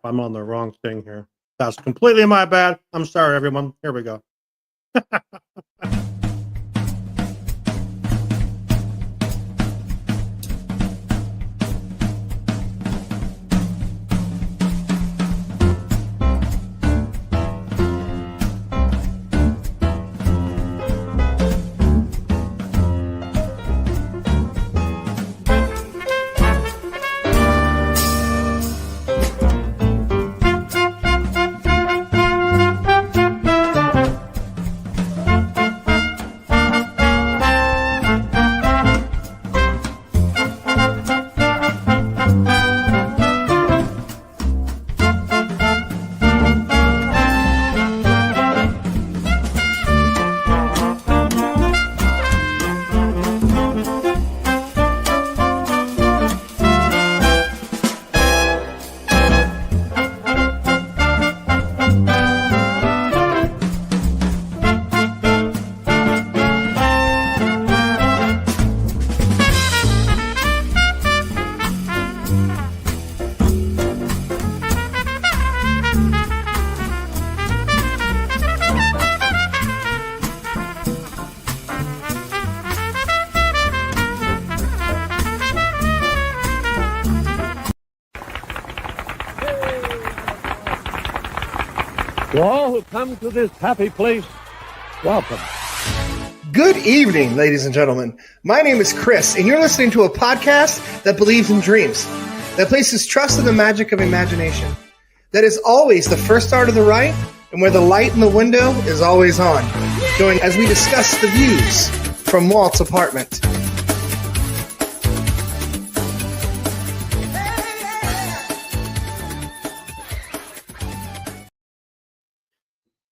I'm on the wrong thing here. That's completely my bad. I'm sorry, everyone. Here we go. To all who come to this happy place, welcome. Good evening, ladies and gentlemen. My name is Chris, and you're listening to a podcast that believes in dreams, that places trust in the magic of imagination, that is always the first star to the right, and where the light in the window is always on. Join as we discuss the views from Walt's apartment.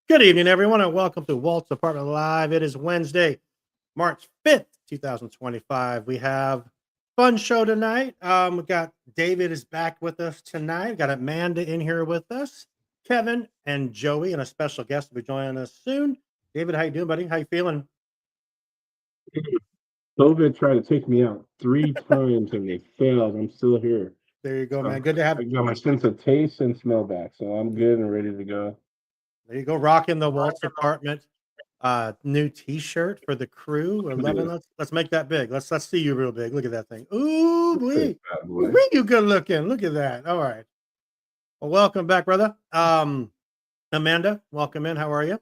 Good evening, everyone, and welcome to Walt's Apartment Live. It is Wednesday, March 5th, 2025. We have a fun show tonight. We got David is back with us tonight. We got Amanda in here with us, Kevin and Joey, and a special guest will be joining us soon. David, how you doing, buddy? How you feeling? COVID tried to take me out 3 times and they failed. I'm still here. There you go, man. Good to have I you. got my sense of taste and smell back, so I'm good and ready to go. There you go, rocking the Walt's Apartment new T-shirt for the crew. 11. Let's make that big. Let's see you real big. Look at that thing. Ooh, boy. You good looking. Look at that. All right. Well, welcome back, brother. Amanda, welcome in. How are you?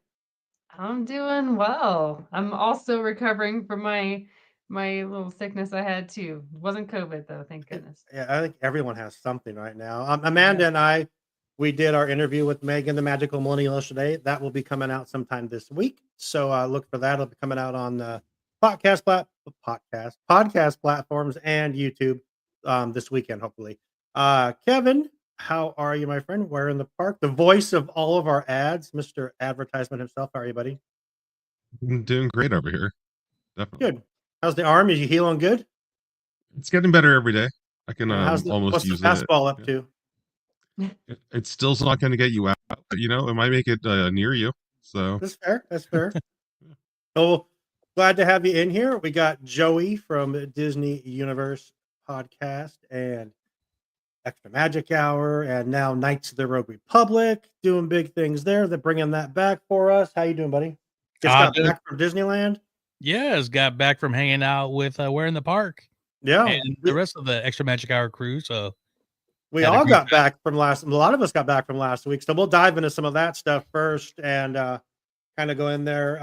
I'm doing well. I'm also recovering from my little sickness I had too. It wasn't COVID though, thank goodness. Yeah, I think everyone has something right now. Amanda and I, we did our interview with Megan, the Magical Millennial, yesterday. That will be coming out sometime this week. So look for that. It'll be coming out on podcast platforms and YouTube this weekend, hopefully. Kevin, how are you, my friend? Where in the park? The voice of all of our ads, Mr. Advertisement himself. How are you, buddy? I'm doing great over here. Definitely. Good. How's the arm? Is you healing good? It's getting better every day. I can what's almost the use fastball up to? It's still not going to get you out, but it might make it near you. So That's fair. That's fair. So glad to have you in here. We got Joey from Disney Universe podcast and Extra Magic Hour, and now Knights of the Rogue Republic, doing big things there. They're bringing that back for us. How you doing, buddy? Just got back from Disneyland. Yes, got back from hanging out with We're in the Park. Yeah, and the rest of the Extra Magic Hour crew. So we all got back from last. A lot of us got back from last week. So we'll dive into some of that stuff first and kind of go in there.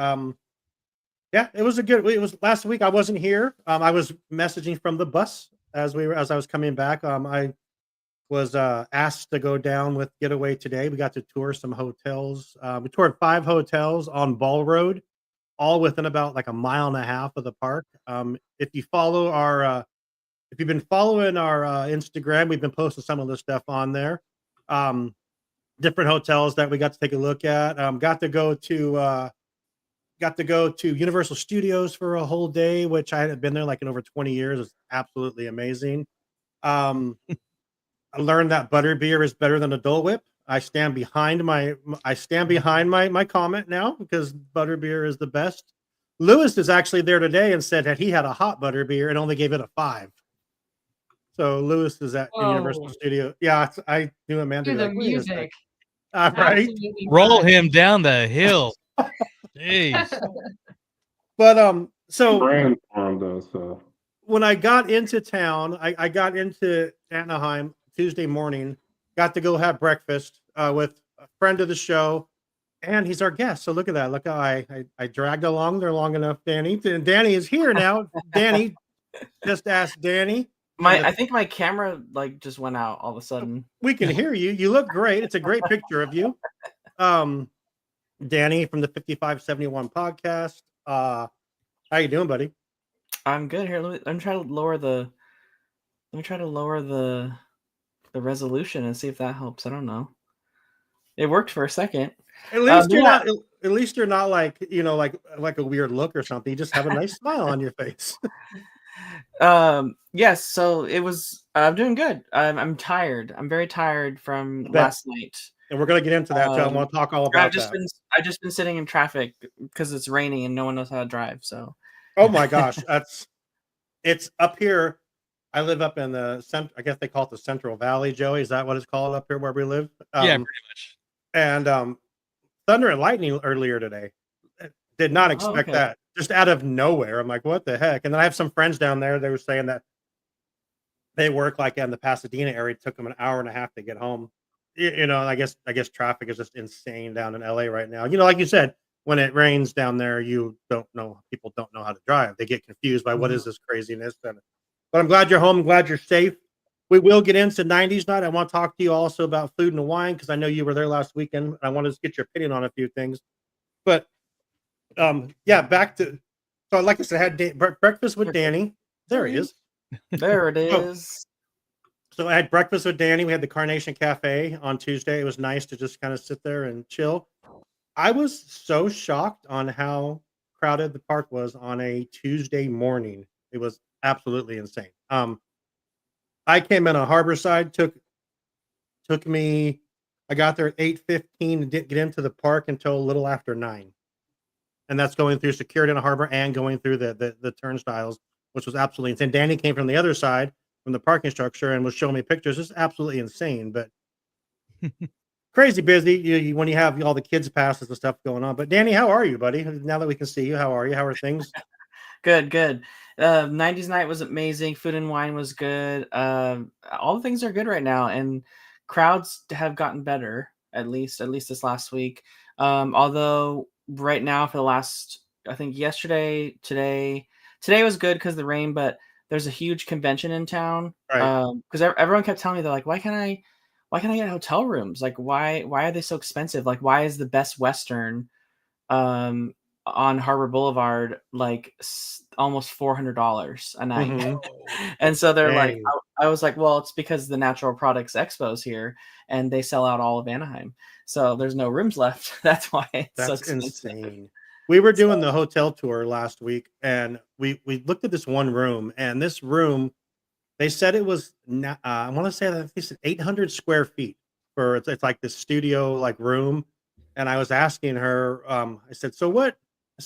Yeah, it was it was last week. I wasn't here. I was messaging from the bus as I was coming back. I was asked to go down with Getaway Today. We got to tour some hotels. We toured 5 hotels on Ball Road, all within about like a mile and a half of the park. If you follow if you've been following our Instagram, we've been posting some of this stuff on there. Different hotels that we got to take a look at. Got to go to Universal Studios for a whole day, which I hadn't been there like in over 20 years. It was absolutely amazing. I learned that butterbeer is better than a Dole Whip. I stand behind my comment now because butterbeer is the best. Lewis is actually there today and said that he had a hot butterbeer and only gave it a 5. So Lewis is at Universal Whoa. Studio. Yeah, I knew Amanda. Do the like, wait a sec. music. Right? Absolutely Roll not. him down the hill. Jeez. But so Brand for him though, so when I got into town, I got into Anaheim Tuesday morning, got to go have breakfast with a friend of the show, and he's our guest. So look at that. Look how I dragged along there long enough, Danny. And Danny is here now. Danny, just ask Danny. I think my camera like just went out all of a sudden. We can hear you. You look great. It's a great picture of you. Danny from the 5571 podcast. How you doing, buddy? I'm good here. Let me try to lower the resolution and see if that helps. I don't know. It worked for a second. At least you're not. At least you're not like like a weird look or something. You just have a nice smile on your face. Yes. So it was. I'm doing good. I'm tired. I'm very tired from last night. And we're gonna get into that. I want to talk all about that. I've just been sitting in traffic because it's raining and no one knows how to drive. So. Oh my gosh, it's up here. I live up in the center. I guess they call it the Central Valley, Joey. Is that what it's called up here where we live? Yeah, pretty much. And thunder and lightning earlier today. Did not expect that. Just out of nowhere. I'm like, what the heck? And then I have some friends down there. They were saying that they work like in the Pasadena area. It took them an hour and a half to get home. I guess traffic is just insane down in LA right now. Like you said, when it rains down there, people don't know how to drive. They get confused by what is this craziness. But I'm glad you're home. I'm glad you're safe. We will get into 90s night. I want to talk to you also about food and wine because I know you were there last weekend. I wanted to get your opinion on a few things. But back to like I said, I had breakfast with Danny. There he is. There it is. So I had breakfast with Danny. We had the Carnation Cafe on Tuesday. It was nice to just kind of sit there and chill. I was so shocked on how crowded the park was on a Tuesday morning. It was absolutely insane. I came in on Harborside. Took me. I got there at 8:15 and didn't get into the park until a little after 9. And that's going through security in the harbor and going through the turnstiles, which was absolutely insane. Danny came from the other side, from the parking structure, and was showing me pictures. It's absolutely insane, but crazy busy when you have all the kids passes and stuff going on. But Danny, how are you, buddy? Now that we can see you, how are you? How are things? Good. 90s night was amazing. Food and wine was good. All the things are good right now, and crowds have gotten better, at least this last week. Although right now for the last, I think today was good because of the rain, but there's a huge convention in town. Right. Because everyone kept telling me, they're like, why can't I get hotel rooms? Like, why are they so expensive? Like, why is the Best Western on Harbor Boulevard like almost $400 a night? Mm-hmm. And so they're like, I was like, well, it's because the Natural Products Expo's here and they sell out all of Anaheim, so there's no rooms left. That's why it's That's so insane. We were doing the hotel tour last week, and we looked at this one room, and this room, they said it was I want to say that they said 800 square feet for it's like this studio like room. And I was asking her, I said, so what?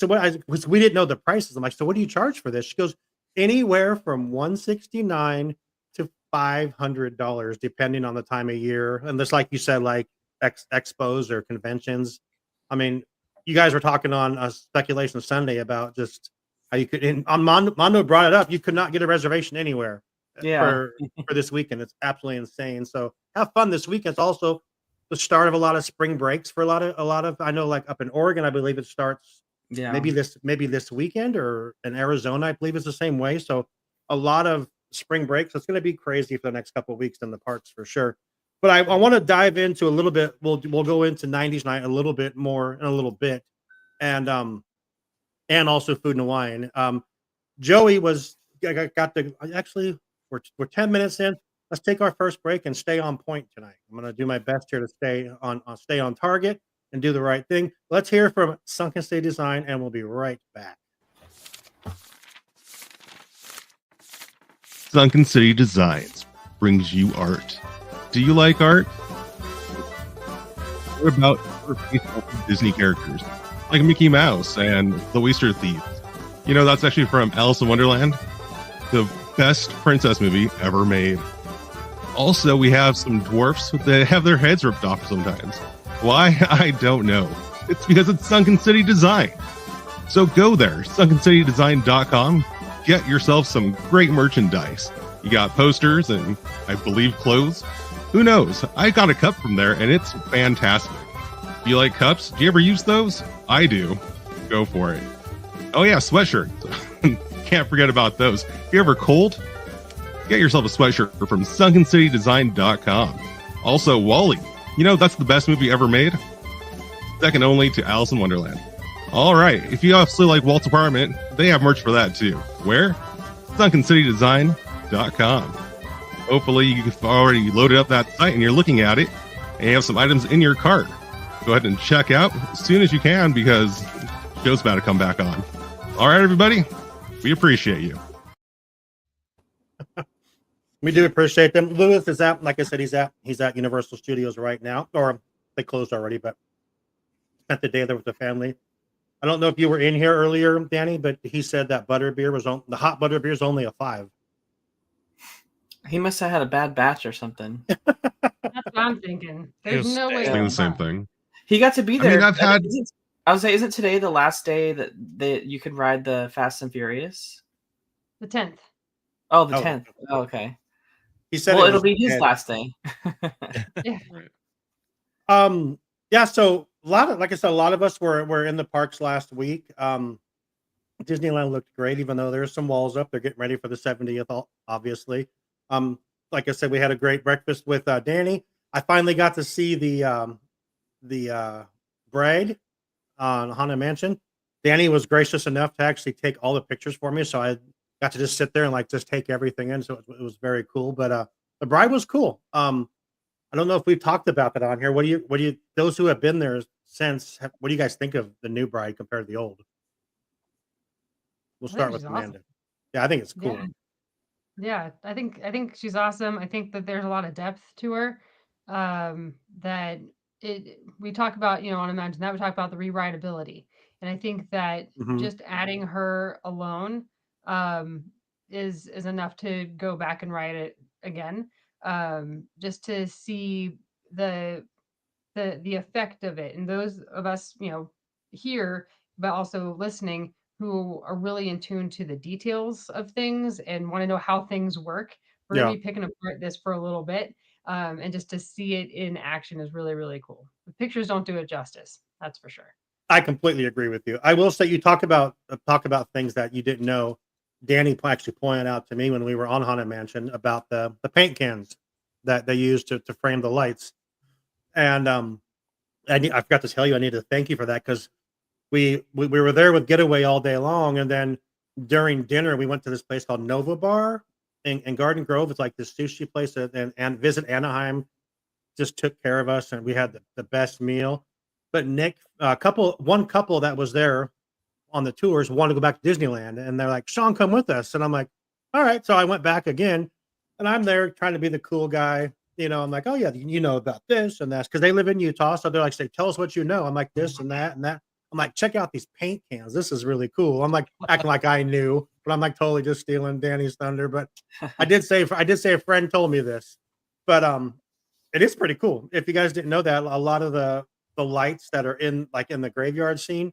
We didn't know the prices. I'm like, so what do you charge for this? She goes, anywhere from $169 to $500, depending on the time of year. And just like you said, like expos or conventions. I mean, you guys were talking on Speculation Sunday about just how you could. And Mondo brought it up. You could not get a reservation anywhere for this weekend. It's absolutely insane. So have fun this weekend. It's also the start of a lot of spring breaks for a lot of. I know, like up in Oregon, I believe it starts. Yeah. Maybe this weekend, or in Arizona, I believe it's the same way. So a lot of spring breaks. It's going to be crazy for the next couple of weeks in the parks for sure. But I want to dive into a little bit. We'll go into 90s night a little bit more in a little bit, and also food and wine. Joey got to actually we're 10 minutes in. Let's take our first break and stay on point tonight. I'm going to do my best here to stay on target and do the right thing. Let's hear from Sunken City Design, and we'll be right back. Sunken City Designs brings you art. Do you like art? What about Disney characters like Mickey Mouse and the Oyster Thief? That's actually from Alice in Wonderland. The best princess movie ever made. Also, we have some dwarfs that have their heads ripped off sometimes. Why? I don't know. It's because it's Sunken City Design. So go there, sunkencitydesign.com. Get yourself some great merchandise. You got posters and, I believe, clothes. Who knows? I got a cup from there, and it's fantastic. Do you like cups? Do you ever use those? I do. Go for it. Oh yeah, sweatshirts. Can't forget about those. If you're ever cold, get yourself a sweatshirt from sunkencitydesign.com. Also, Wall-E. You know, that's the best movie ever made. Second only to Alice in Wonderland. All right, if you also like Walt's apartment, they have merch for that too. Where? sunkencitydesign.com. Hopefully you've already loaded up that site and you're looking at it and you have some items in your cart. Go ahead and check out as soon as you can because the show's about to come back on. All right, everybody, we appreciate you. We do appreciate them. Lewis is at, like I said, he's at Universal Studios right now, or they closed already, but spent the day there with the family. I don't know if you were in here earlier, Danny, but he said that butterbeer was on the hot butterbeer is only a 5. He must have had a bad batch or something. That's what I'm thinking. There's Yes, no way. I Doing the it's same fine. thing. He got to be I there. mean, I've had. I would say, isn't today the last day that you could ride the Fast and Furious? The 10th. Oh, the Oh. 10th. Oh, okay. He said Well, it it'll was be his 10. last day. Yeah. Yeah, so like I said, a lot of us were in the parks last week. Disneyland looked great, even though there's some walls up. They're getting ready for the 70th, obviously. Like I said, we had a great breakfast with Danny. I finally got to see the bride on Haunted Mansion. Danny was gracious enough to actually take all the pictures for me, so I got to just sit there and like just take everything in. So it was very cool. But the bride was cool. I don't know if we've talked about that on here. What do you those who have been there since? What do you guys think of the new bride compared to the old? We'll I think start with she's awesome. Amanda. Yeah, I think it's cool. Yeah, I think she's awesome. I think that there's a lot of depth to her. That we talk about, on Imagine That, we talk about the rewritability. And I think that Mhm. just adding her alone is enough to go back and write it again. Just to see the effect of it. And those of us, here, but also listening, who are really in tune to the details of things and want to know how things work. We're Yeah, gonna be picking apart this for a little bit. And just to see it in action is really, really cool. The pictures don't do it justice, that's for sure. I completely agree with you. I will say you talk about things that you didn't know. Danny actually pointed out to me when we were on Haunted Mansion about the paint cans that they used to frame the lights. And I forgot to tell you, I need to thank you for that because we were there with Getaway all day long, and then during dinner we went to this place called Nova Bar in Garden Grove. It's like this sushi place, and Visit Anaheim just took care of us, and we had the best meal. But Nick, one couple that was there on the tours wanted to go back to Disneyland, and they're like, "Shawn, come with us." And I'm like, "All right." So I went back again, and I'm there trying to be the cool guy. I'm like, "Oh yeah, you know about this and that," because they live in Utah. So they're like, "Say, tell us what you know." I'm like, "This and that and that." I'm like, "Check out these paint cans. This is really cool." I'm like acting like I knew, but I'm like totally just stealing Danny's thunder. But I did say a friend told me this, but it is pretty cool. If you guys didn't know that, a lot of the lights that are in the graveyard scene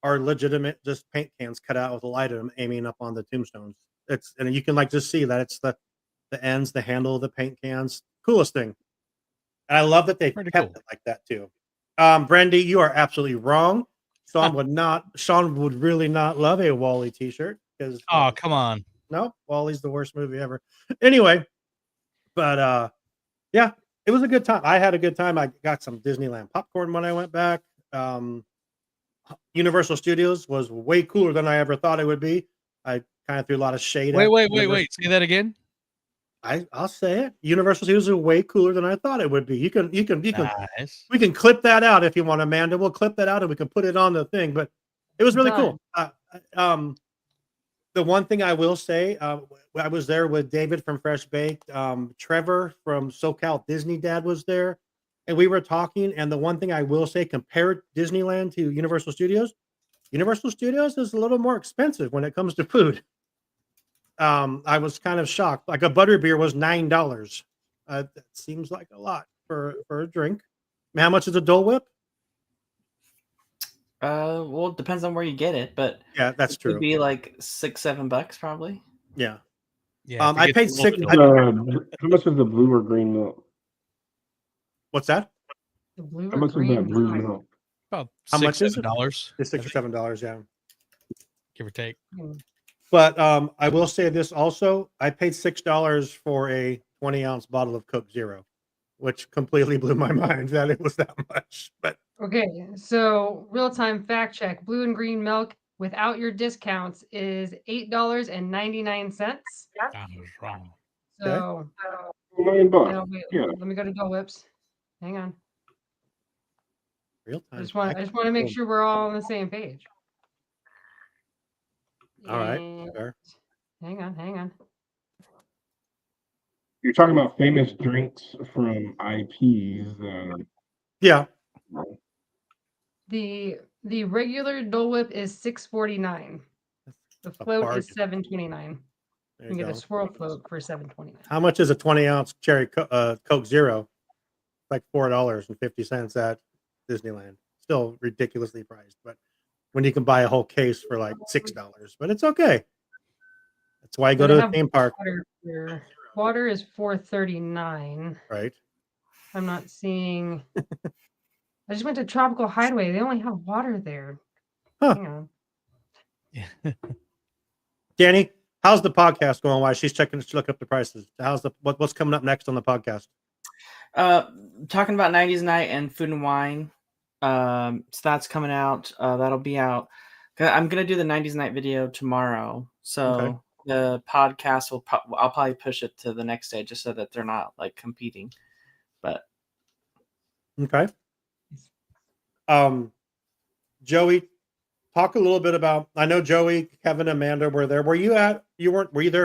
are legitimate, just paint cans cut out with a light in them aiming up on the tombstones. And you can just see that it's the ends, the handle of the paint cans. Coolest thing. And I love that they Pretty kept cool. it like that too. Brandy, you are absolutely wrong. Shawn would really not love a Wall-E t-shirt because Oh, come on. no, Wall-E's the worst movie ever. Anyway, but yeah, it was a good time. I had a good time. I got some Disneyland popcorn when I went back. Universal Studios was way cooler than I ever thought it would be. I kind of threw a lot of shade. Wait. Say that again. I'll say it. Universal Studios are way cooler than I thought it would be. You can Nice. we can clip that out if you want, Amanda. We'll clip that out and we can put it on the thing. But it was really cool. The one thing I will say, I was there with David from Fresh Baked. Trevor from SoCal Disney Dad was there, and we were talking. And the one thing I will say, compared Disneyland to Universal Studios is a little more expensive when it comes to food. I was kind of shocked. Like a butterbeer was $9. That seems like a lot for a drink. I mean, how much is a Dole Whip? Well, it depends on where you get it, but Yeah, that's it would true. be like $6-7 probably. Yeah. Yeah, I paid six. six. How much is the blue or green milk? What's that? The blue How or much is that green? blue milk? About How much is it? $7, It's $6 or $7. Yeah. give or take. But I will say this also. I paid $6 for a 20-ounce bottle of Coke Zero, which completely blew my mind that it was that much. But Okay, so real-time fact check. Blue and green milk without your discounts is $8.99. I was wrong. So $9. now wait, Yeah. let me go to Dole Whips. Hang on. real I time. just want to make sure we're all on the same page. All right. And- Fair. hang on. You're talking about famous drinks from IPs. Yeah. The regular Dole Whip is $6.49. The float is $7.29. There You you get a go. swirl float for $7.29. How much is a 20-ounce cherry Coke Zero? Like $4.50 at Disneyland. Still ridiculously priced, but when you can buy a whole case for like $6, but it's okay. That's why I go So to they the have theme park, Water, here. Water is $4.39. right? I'm not seeing. I just went to Tropical Hideaway. They only have water there. Huh. Hang on. Danny, how's the podcast going? While she's looking up the prices. How's what's coming up next on the podcast? Talking about 90s night and food and wine. So that's coming out. That'll be out. I'm gonna do the 90s night video tomorrow. So Okay. the podcast I'll probably push it to the next day just so that they're not like competing. But Okay. Joey, talk a little bit about. I know Joey, Kevin, Amanda were there. Were you there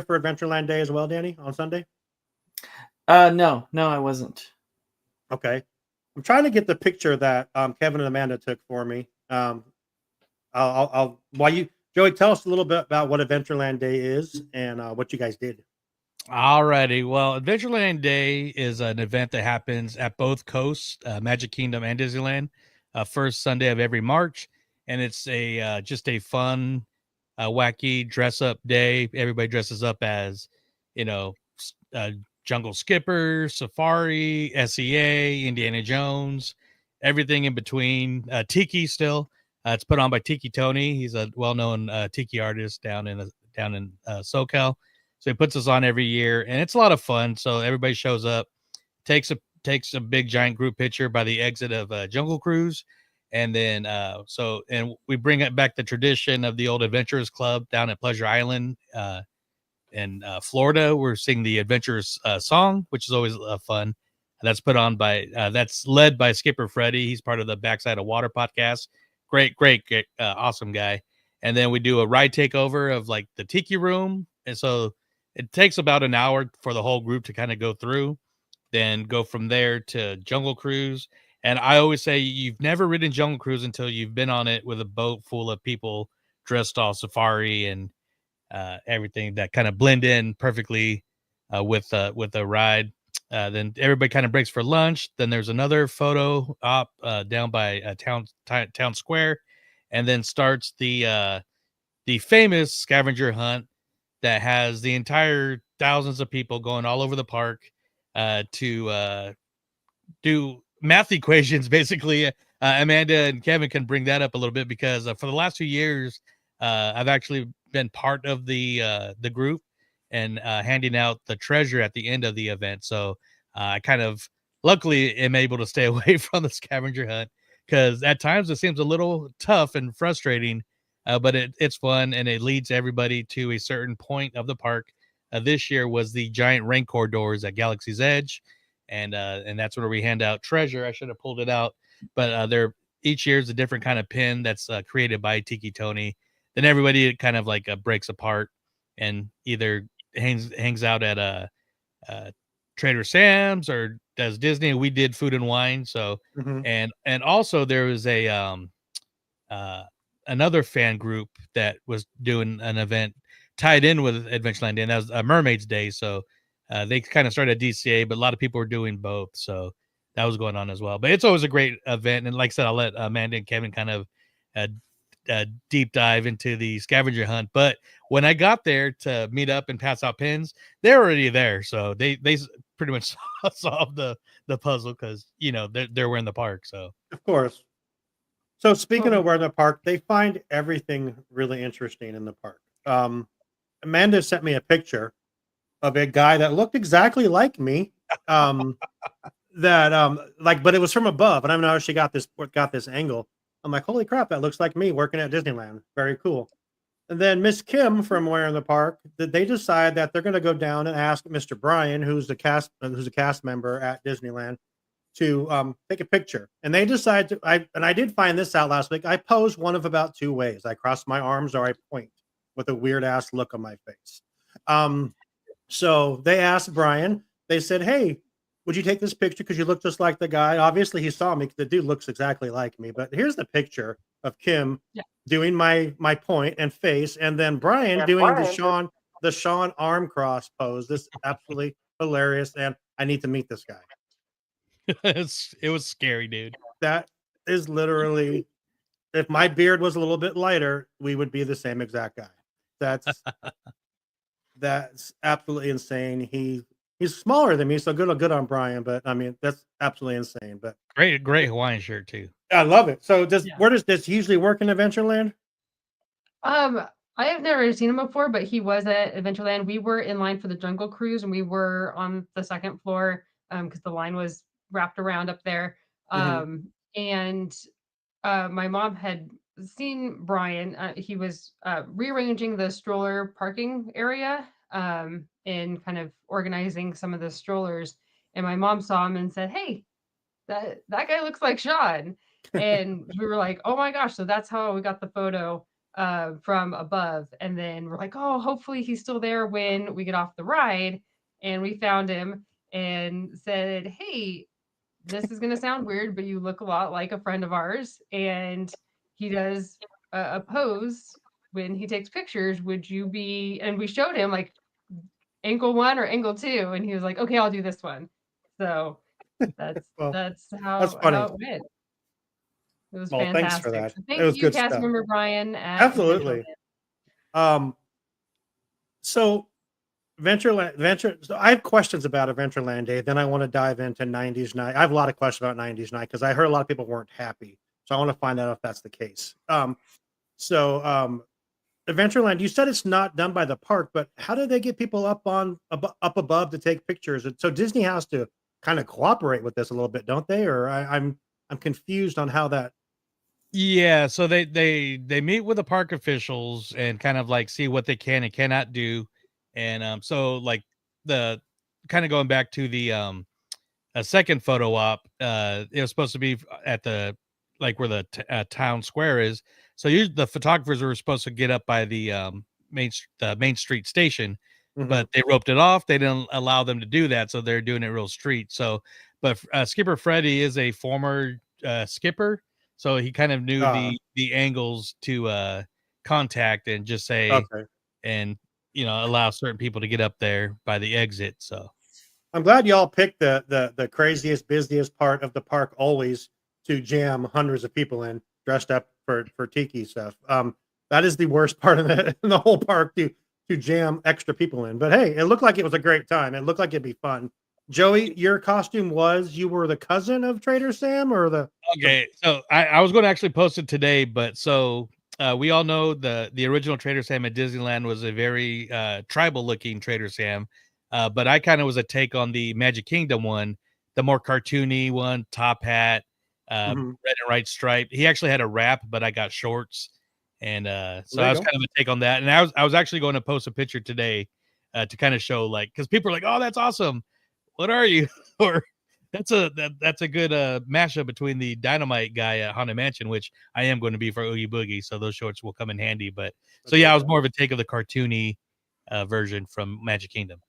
for Adventureland Day as well, Danny, on Sunday? no, I wasn't. Okay. I'm trying to get the picture that Kevin and Amanda took for me. I'll Joey, tell us a little bit about what Adventureland Day is and what you guys did. Alrighty. Well, Adventureland Day is an event that happens at both coasts, Magic Kingdom and Disneyland, first Sunday of every March, and it's a just a fun, wacky dress up day. Everybody dresses up as, Jungle Skipper, Safari, SEA, Indiana Jones, everything in between. Tiki still. It's put on by Tiki Tony. He's a well-known tiki artist down in SoCal. So he puts us on every year, and it's a lot of fun. So everybody shows up, takes a big giant group picture by the exit of Jungle Cruise, and then and we bring it back the tradition of the old Adventurers Club down at Pleasure Island in Florida. We're singing the Adventurers song, which is always fun. That's put on by that's led by Skipper Freddie. He's part of the Backside of Water podcast. Great, awesome guy. And then we do a ride takeover of like the Tiki Room, and so it takes about an hour for the whole group to kind of go through, then go from there to Jungle Cruise. And I always say you've never ridden Jungle Cruise until you've been on it with a boat full of people dressed all safari and everything that kind of blend in perfectly with the ride. Then everybody kind of breaks for lunch. Then there's another photo op down by town square, and then starts the famous scavenger hunt that has the entire thousands of people going all over the park to do math equations. Basically, Amanda and Kevin can bring that up a little bit because for the last 2 years, I've actually been part of the group and handing out the treasure at the end of the event. So I kind of luckily am able to stay away from the scavenger hunt because at times it seems a little tough and frustrating. But it's fun and it leads everybody to a certain point of the park. This year was the giant Rancor doors at Galaxy's Edge, and that's where we hand out treasure. I should have pulled it out, but they're each year is a different kind of pin that's created by Tiki Tony. Then everybody kind of like breaks apart and either hangs out at a Trader Sam's or does Disney. We did food and wine, so and also there was a another fan group that was doing an event tied in with Adventureland Day, and that was Mermaid's Day. So they kind of started at DCA, but a lot of people were doing both. So that was going on as well. But it's always a great event. And like I said, I'll let Amanda and Kevin kind of deep dive into the scavenger hunt. But when I got there to meet up and pass out pins, they're already there. So they pretty much solved the puzzle because, you know, they're in the park. So Of course. So speaking of where in the park, they find everything really interesting in the park. Amanda sent me a picture of a guy that looked exactly like me. But it was from above, and I don't know how she got this angle. I'm like, holy crap, that looks like me working at Disneyland. Very cool. And then Miss Kim from Where in the Park, they decide that they're going to go down and ask Mr. Brian, who's a cast member at Disneyland, to take a picture. And they decide to. I did find this out last week. I pose one of about two ways. I cross my arms or I point with a weird ass look on my face. So they asked Brian. They said, "Hey, would you take this picture because you look just like the guy?" Obviously, he saw me because the dude looks exactly like me. But here's the picture of Kim doing my point and face, and then Brian doing the Shawn arm cross pose. This is absolutely hilarious, and I need to meet this guy. it was scary, dude. That is literally, if my beard was a little bit lighter, we would be the same exact guy. That's absolutely insane. He's smaller than me, so good on Brian. But I mean, that's absolutely insane. But Great Hawaiian shirt too. I love it. So where does this usually work in Adventureland? I have never seen him before, but he was at Adventureland. We were in line for the Jungle Cruise, and we were on the second floor because the line was wrapped around up there. And my mom had seen Brian. He was rearranging the stroller parking area and kind of organizing some of the strollers. And my mom saw him and said, "Hey, that guy looks like Shawn." And we were like, "Oh my gosh!" So that's how we got the photo from above. And then we're like, "Oh, hopefully he's still there when we get off the ride." And we found him and said, "Hey, this is going to sound weird, but you look a lot like a friend of ours." And he does a pose when he takes pictures. Would you be? And we showed him like angle 1 or angle 2, and he was like, "Okay, I'll do this one." So that's how that's funny. how it went. It was Well, fantastic. thanks for that. So It thank was you, good cast stuff. member Brian. At Absolutely. So so I have questions about Adventureland Day. Then I want to dive into 90s night. I have a lot of questions about 90s night because I heard a lot of people weren't happy. So I want to find out if that's the case. Adventureland, you said it's not done by the park, but how do they get people up above to take pictures? And so Disney has to kind of cooperate with this a little bit, don't they? Or I'm confused on how that. Yeah, so they meet with the park officials and kind of like see what they can and cannot do. And so like the kind of going back to the a second photo op, it was supposed to be at the like where the town square is. So the photographers were supposed to get up by the Main Street station, but they roped it off. They didn't allow them to do that, so they're doing it real street. So, but Skipper Freddy is a former skipper, so he kind of knew the angles to contact and just say and allow certain people to get up there by the exit. So I'm glad y'all picked the craziest, busiest part of the park always to jam hundreds of people in dressed up for tiki stuff. That is the worst part of in the whole park to jam extra people in. But hey, it looked like it was a great time. It looked like it'd be fun. Joey, your costume you were the cousin of Trader Sam or the okay. So I was going to actually post it today, but so we all know the original Trader Sam at Disneyland was a very tribal looking Trader Sam. But I kind of was a take on the Magic Kingdom one, the more cartoony one, top hat, red and white stripe. He actually had a wrap, but I got shorts. And so I was kind of a take on that. And I was actually going to post a picture today to kind of show like, because people are like, "Oh, that's awesome. What are you?" Or that's a good mashup between the Dynamite guy at Haunted Mansion, which I am going to be for Oogie Boogie. So those shorts will come in handy. But so yeah, I was more of a take of the cartoony version from Magic Kingdom.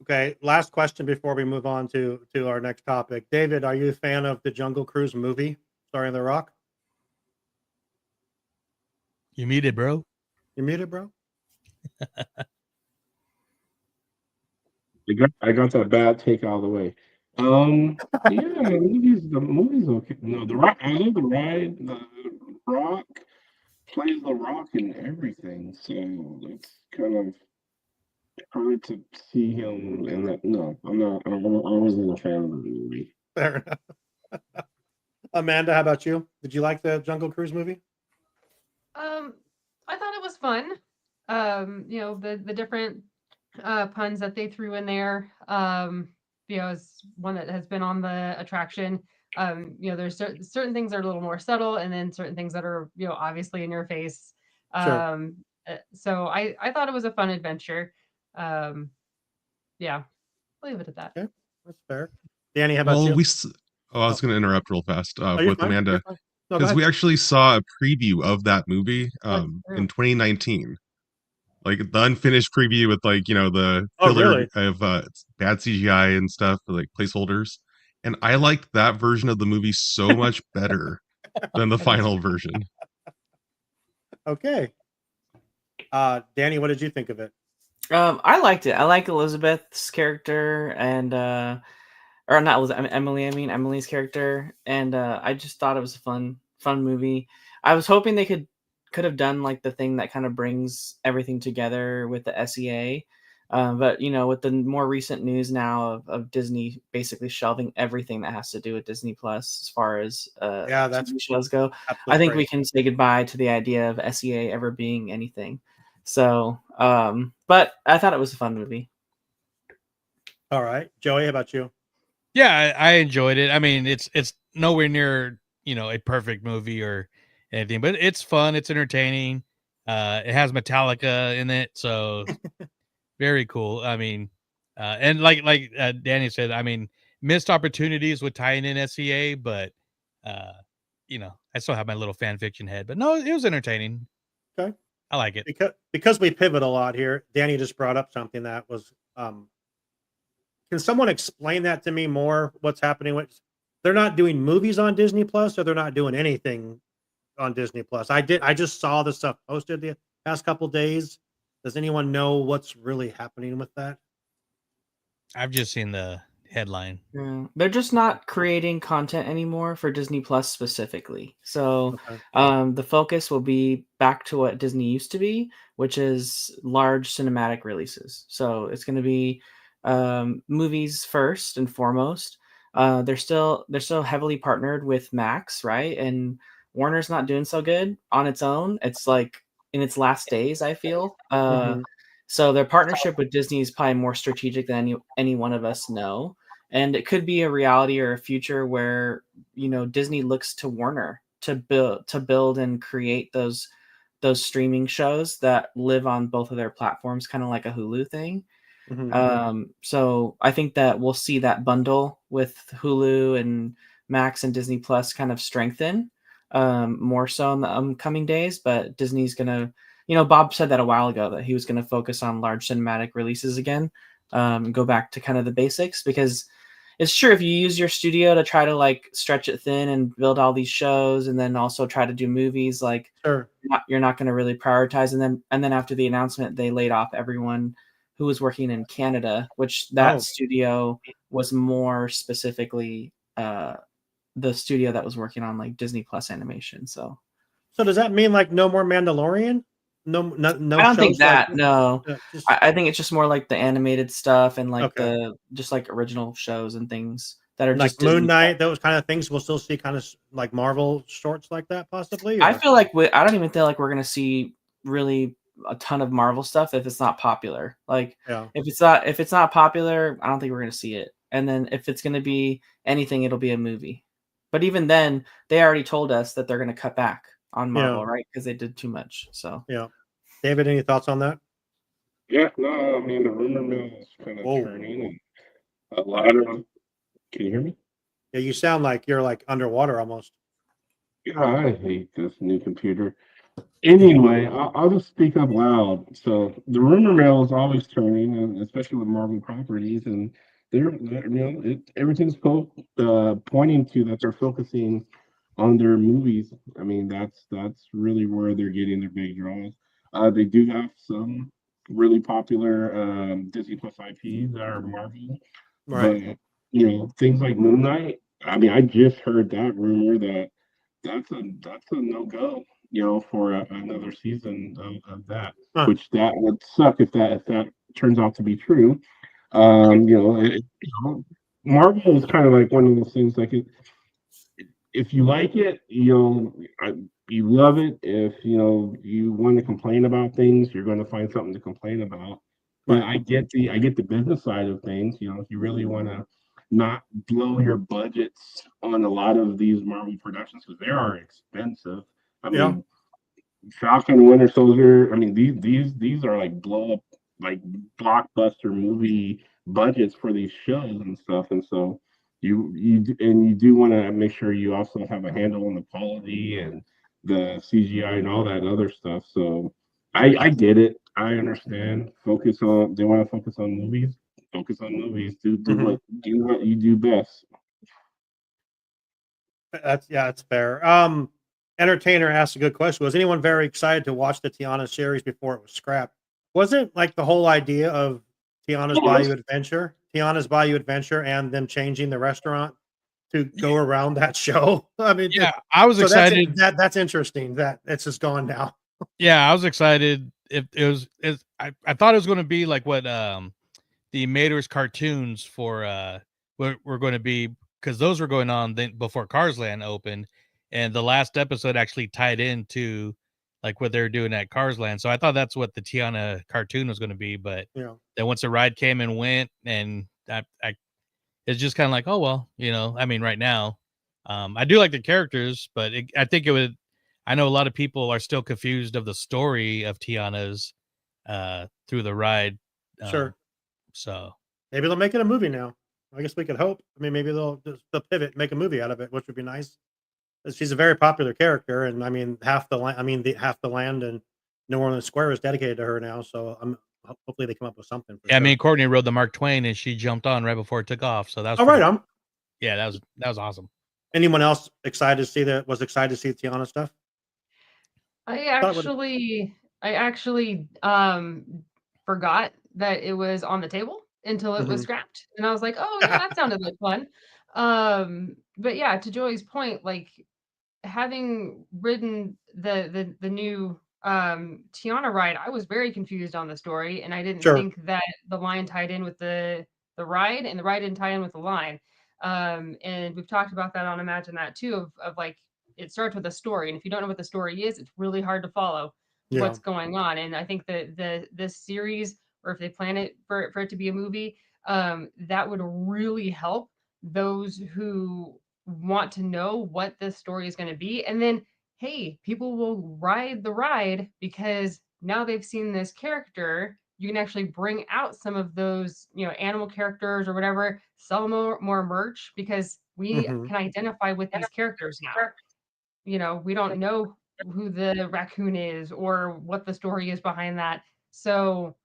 Okay, last question before we move on to our next topic. David, are you a fan of the Jungle Cruise movie starring The Rock? You muted, bro. You muted, bro? I got that bad take out of the way. Yeah, the movie's okay. No, the rock. I love the ride. The Rock plays the Rock in everything, so it's kind of hard to see him in that. No, I'm not. I wasn't a fan of the movie. Fair enough. Amanda, how about you? Did you like the Jungle Cruise movie? I thought it was fun. The different puns that they threw in there. As one that has been on the attraction. There's certain things that are a little more subtle, and then certain things that are obviously in your face. Sure. So I thought it was a fun adventure. Yeah, leave it at that. Okay, that's fair. Danny, how about Well, you? I was going to interrupt real fast Oh, you're with fine. You're Amanda fine. No, go because ahead. we actually saw a preview of that movie That's true. in 2019, like the unfinished preview with the Oh, filler really? of bad CGI and stuff, like placeholders. And I liked that version of the movie so much better than the That is final version. Okay. Danny, what did you think of it? I liked it. I like Elizabeth's character and or not Elizabeth, Emily. I mean Emily's character, and I just thought it was a fun movie. I was hoping they could have done like the thing that kind of brings everything together with the SEA. But with the more recent news now of Disney basically shelving everything that has to do with Disney Plus as far as Yeah, that's TV shows go, absolutely I think we crazy. can say goodbye to the idea of SEA ever being anything. So, but I thought it was a fun movie. All right, Joey, how about you? Yeah, I enjoyed it. I mean, it's nowhere near a perfect movie or anything, but it's fun. It's entertaining. It has Metallica in it, so very cool. I mean, and like Danny said, I mean, missed opportunities with tying in SEA, but I still have my little fan fiction head. But no, it was entertaining. Okay. I like it. Because we pivot a lot here. Danny just brought up something that was. Can someone explain that to me more? What's happening with? They're not doing movies on Disney Plus, or they're not doing anything on Disney Plus. I just saw the stuff posted the past couple days. Does anyone know what's really happening with that? I've just seen the headline. Yeah. They're just not creating content anymore for Disney Plus specifically. So Okay. the focus will be back to what Disney used to be, which is large cinematic releases. So it's going to be movies first and foremost. They're still heavily partnered with Max, right? And Warner's not doing so good on its own. It's like in its last days, I feel. Mhm. So their partnership with Disney is probably more strategic than any one of us know. And it could be a reality or a future where Disney looks to Warner to build and create those streaming shows that live on both of their platforms, kind of like a Hulu thing. So I think that we'll see that bundle with Hulu and Max and Disney Plus kind of strengthen more so in the coming days. But Disney's gonna, Bob said that a while ago that he was going to focus on large cinematic releases again, and go back to kind of the basics, because it's true if you use your studio to try to like stretch it thin and build all these shows and then also try to do movies, like Sure. you're not going to really prioritize. And then after the announcement, they laid off everyone who was working in Canada, which that studio was more specifically the studio that was working on like Disney Plus animation. So does that mean like no more Mandalorian? No. I don't think shows like that. No, just I think it's just more like the animated stuff and like okay. the just like original shows and things that are Like just Moon Disney Knight, stuff. those kind of things. We'll still see kind of like Marvel shorts like that, possibly. I Or? feel like I don't even feel like we're gonna see really a ton of Marvel stuff if it's not popular. Like Yeah. if it's not popular, I don't think we're gonna see it. And then if it's gonna be anything, it'll be a movie. But even then, they already told us that they're gonna cut back on Marvel, right? Because they did too much. So yeah. David, any thoughts on that? Yeah, no, I mean the rumor mill is kind of turning, and a lot of. Can you hear me? Yeah, you sound like you're like underwater almost. Yeah, I hate this new computer. Anyway, I'll just speak up loud. So the rumor mill is always turning, and especially with Marvel properties, and everything's pointing to that they're focusing on their movies. I mean, that's really where they're getting their big draws. They do have some really popular Disney Plus IPs that are Marvel. Right. But things like Moon Knight. I mean, I just heard that rumor that's a no go. For another season of that, Huh. which that would suck if that turns out to be true. Marvel is kind of like one of those things. Like if you like it, you love it. If you want to complain about things, you're going to find something to complain about. But Right. I get the business side of things. If you really want to not blow your budgets on a lot of these Marvel productions because they are expensive. I Yeah. mean, Falcon and Winter Soldier. I mean, these are like blow up, like blockbuster movie budgets for these shows and stuff. And so you do want to make sure you also have a handle on the quality and the CGI and all that other stuff. So I get it. I understand. They want to focus on movies. Focus on movies. Do Mhm. what you do best. That's fair. Entertainer asked a good question. Was anyone very excited to watch the Tiana series before it was scrapped? Wasn't like the whole idea of Tiana's Bayou Adventure, and them changing the restaurant to go around that show? I mean, Yeah, I was so excited. that's interesting that it's just gone now. Yeah, I was excited. I thought it was going to be like what the Mater's cartoons for were going to be, because those were going on then before Cars Land opened, and the last episode actually tied into like what they're doing at Cars Land. So I thought that's what the Tiana cartoon was going to be, but Yeah. then once the ride came and went, and I it's just kind of like, oh well, I mean, right now, I do like the characters, but I think it would. I know a lot of people are still confused of the story of Tiana's through the ride. Sure. So Maybe they'll make it a movie now. I guess we could hope. I mean, maybe they'll pivot, make a movie out of it, which would be nice. She's a very popular character, and I mean, half the land in New Orleans Square is dedicated to her now. So hopefully they come up with something for yeah, me sure. and Courtney rode the Mark Twain, and she jumped on right before it took off. So that was All pretty. right, Yeah, that was awesome. anyone else excited to see Tiana stuff? I Thought it would. actually forgot that it was on the table until it was Mhm. scrapped. And I was like, "Oh, yeah, that sounded like fun." But yeah, to Joey's point, like having ridden the new Tiana ride, I was very confused on the story, and I didn't Sure. think that the line tied in with the ride, and the ride didn't tie in with the line. And we've talked about that on Imagine That too, of like it starts with a story, and if you don't know what the story is, it's really hard to follow Yeah. what's going on. And I think that this series, or if they plan it for it to be a movie, that would really help those who want to know what this story is going to be. And then, hey, people will ride the ride because now they've seen this character. You can actually bring out some of those, animal characters or whatever, sell more merch because we Mhm. can identify with these characters now. We don't know who the raccoon is or what the story is behind that. So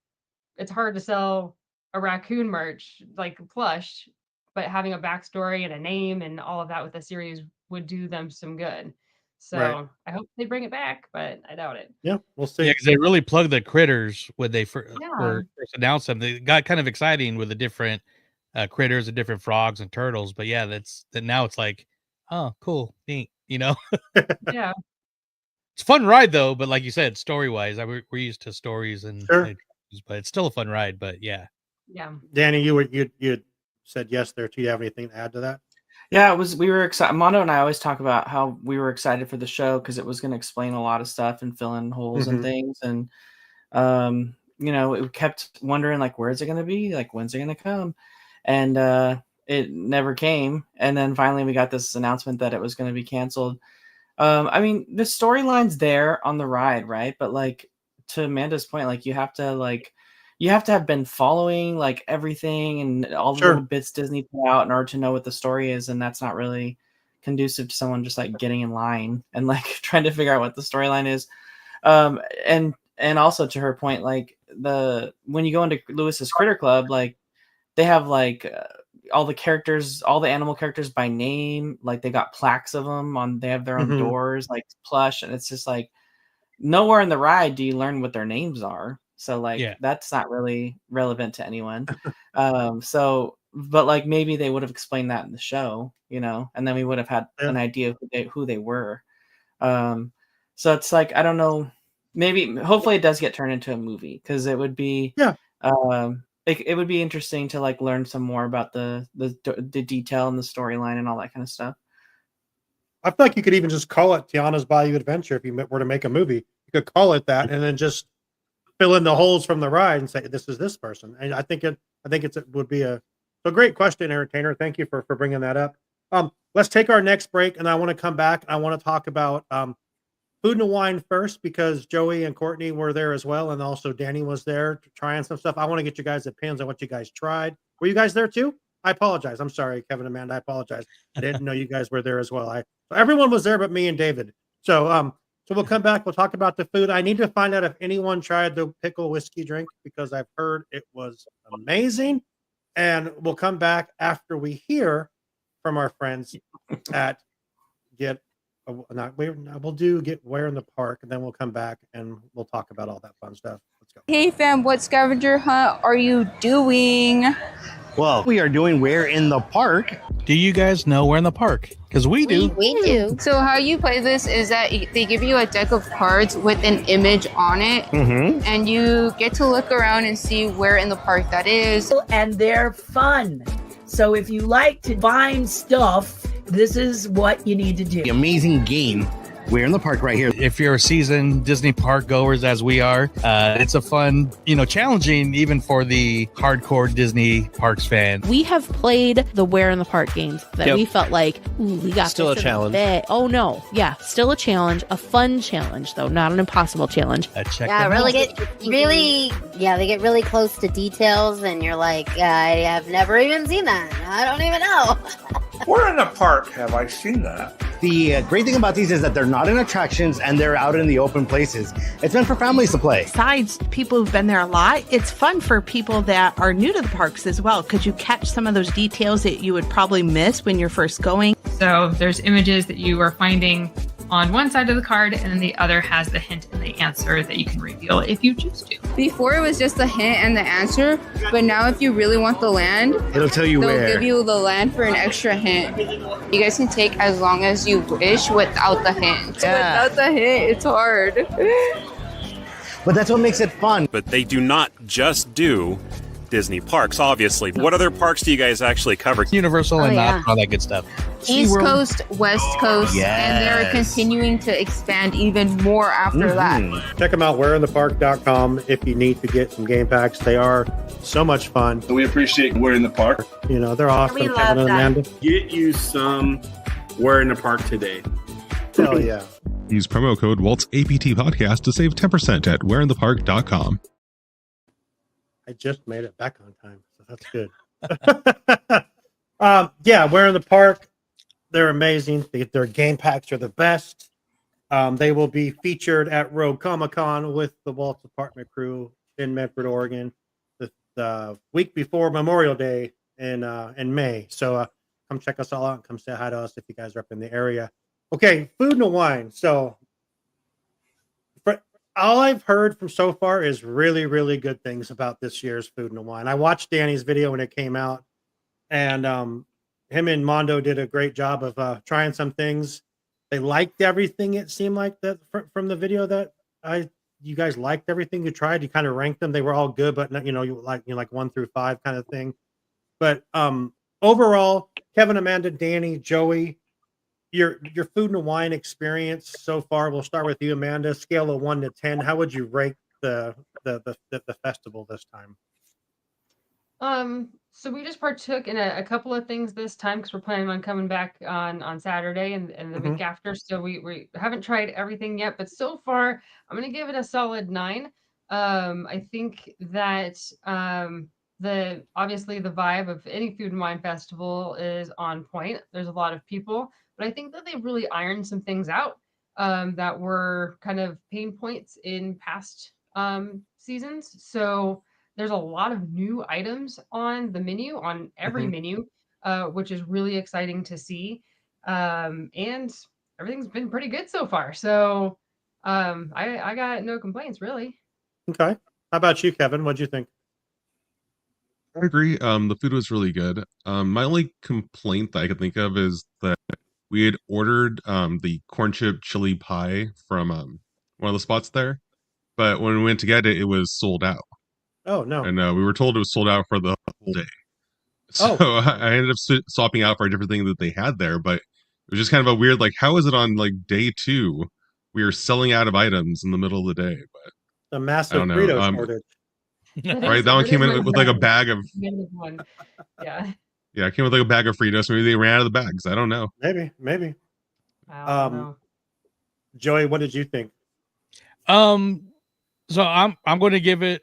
it's hard to sell a raccoon merch like plush, but having a backstory and a name and all of that with the series would do them some good. Right. So I hope they bring it back, but I doubt it. Yeah. We'll Yeah, see. because they really plugged the critters when they Yeah. were first announced them. They got kind of exciting with the different critters and different frogs and turtles. But yeah, that now it's like, oh, cool, neat. Yeah. It's a fun ride though. But like you said, story wise, we're used to stories Sure. but it's still a fun ride. But yeah. Yeah. Danny, you said yes there. Do you have anything to add to that? Yeah, we were excited. Mondo and I always talk about how we were excited for the show because it was going to explain a lot of stuff and fill in holes and Mhm. things. And, we kept wondering, like, where's it going to be? Like, when's it going to come? And it never came. And then finally we got this announcement that it was going to be canceled. I mean, the storyline's there on the ride, right? But like to Amanda's point, like you have to have been following like everything and all the little Sure. bits Disney put out in order to know what the story is, and that's not really conducive to someone just like getting in line and like trying to figure out what the storyline is. And also to her point, like when you go into Lewis's Critter Club, like they have like all the characters, all the animal characters by name, like they got plaques of them on. They have their own Mhm. doors, like plush, and it's just like nowhere in the ride do you learn what their names are. So like Yeah. that's not really relevant to anyone. But like maybe they would have explained that in the show, and then we would have had an idea of who they were. So it's like, I don't know, hopefully it does get turned into a movie, because it would be it would be interesting to like learn some more about the detail and the storyline and all that kind of stuff. I feel like you could even just call it Tiana's Bayou Adventure if you were to make a movie. You could call it that, and then just fill in the holes from the ride and say this is this person. And I think it would be a great question, Entertainer. Thank you for bringing that up. Let's take our next break, and I want to come back. I want to talk about food and wine first, because Joey and Courtney were there as well, and also Danny was there trying some stuff. I want to get you guys' opinions on what you guys tried. Were you guys there too? I apologize. I'm sorry, Kevin, Amanda. I apologize. I didn't know you guys were there as well. Everyone was there but me and David. So we'll come back. We'll talk about the food. I need to find out if anyone tried the pickle whiskey drink, because I've heard it was amazing. And we'll come back after we hear from our friends at we'll do Getaway in the Park, and then we'll come back and we'll talk about all that fun stuff. Let's go. Hey fam, what scavenger hunt are you doing? Well, we are doing Where in the Park. Do you guys know Where in the Park? Because we do. We do. So how you play this is that they give you a deck of cards with an image on it, and you get to look around and see where in the park that is. And they're fun. So if you like to find stuff, this is what you need to do. The amazing game, Where in the Park, right here. If you're a seasoned Disney park goers, as we are, it's a fun, challenging even for the hardcore Disney parks fan. We have played the Where in the Park games that we felt like, ooh, we got still this a challenge. Oh no, yeah, still a challenge, a fun challenge though, not an impossible challenge. Check Yeah, them out. they get really close to details, and you're like, I have never even seen that. I don't even know. Where in the park have I seen that? The great thing about these is that they're not in attractions and they're out in the open places. It's meant for families to play. Besides people who've been there a lot, it's fun for people that are new to the parks as well, because you catch some of those details that you would probably miss when you're first going. So there's images that you are finding on one side of the card, and then the other has the hint and the answer that you can reveal if you choose to. Before it was just the hint and the answer, but now if you really want the land, it'll tell you they'll where. give you the land for an extra hint. You guys can take as long as you wish without the hint. Yeah. Without the hint, it's hard. But that's what makes it fun. But they do not just do Disney parks, obviously. What other parks do you guys actually cover? Universal and not all that good stuff. East Coast, West Coast, and they're continuing to expand even more after that. Check them out, whereinthepark.com, if you need to get some game packs. They are so much fun. We appreciate Where in the Park. They're awesome. We love Kevin and that. Amanda. Get you some Where in the Park today. Hell yeah. Use promo code Walt's APT Podcast to save 10% at whereinthepark.com. I just made it back on time, so that's good. Where in the Park, they're amazing. Their game packs are the best. They will be featured at Rogue Comic-Con with the Walt's Apartment crew in Medford, Oregon, the week before Memorial Day in May. So come check us all out and come say hi to us if you guys are up in the area. Okay, food and wine. So all I've heard from so far is really, really good things about this year's food and wine. I watched Danny's video when it came out, and him and Mondo did a great job of trying some things. They liked everything. It seemed like that from the video that you guys liked everything you tried. You kind of ranked them. They were all good, but not, you like 1 through 5 kind of thing. But overall, Kevin, Amanda, Danny, Joey, your food and wine experience so far. We'll start with you, Amanda. Scale of 1 to 10. How would you rate the festival this time? So we just partook in a couple of things this time, because we're planning on coming back on Saturday and the week after. So we haven't tried everything yet, but so far I'm going to give it a solid 9. I think that obviously the vibe of any food and wine festival is on point. There's a lot of people, but I think that they've really ironed some things out that were kind of pain points in past seasons. So there's a lot of new items on the menu, on every menu, which is really exciting to see. And everything's been pretty good so far. So I got no complaints, really. Okay. How about you, Kevin? What'd you think? I agree. The food was really good. My only complaint that I could think of is that we had ordered the corn chip chili pie from one of the spots there, but when we went to get it, it was sold out, Oh no. and we were told it was sold out for the whole day. So Oh. I ended up swapping out for a different thing that they had there, but it was just kind of a weird, like, how is it on like day 2 we were selling out of items in the middle of the day? But The I massive don't know. Frito shortage. Right, that one came in with like a bag of Yeah. yeah, it came with like a bag of Fritos. Maybe they ran out of the bags. I don't know. Maybe. I don't know. Joey, what did you think? So I'm going to give it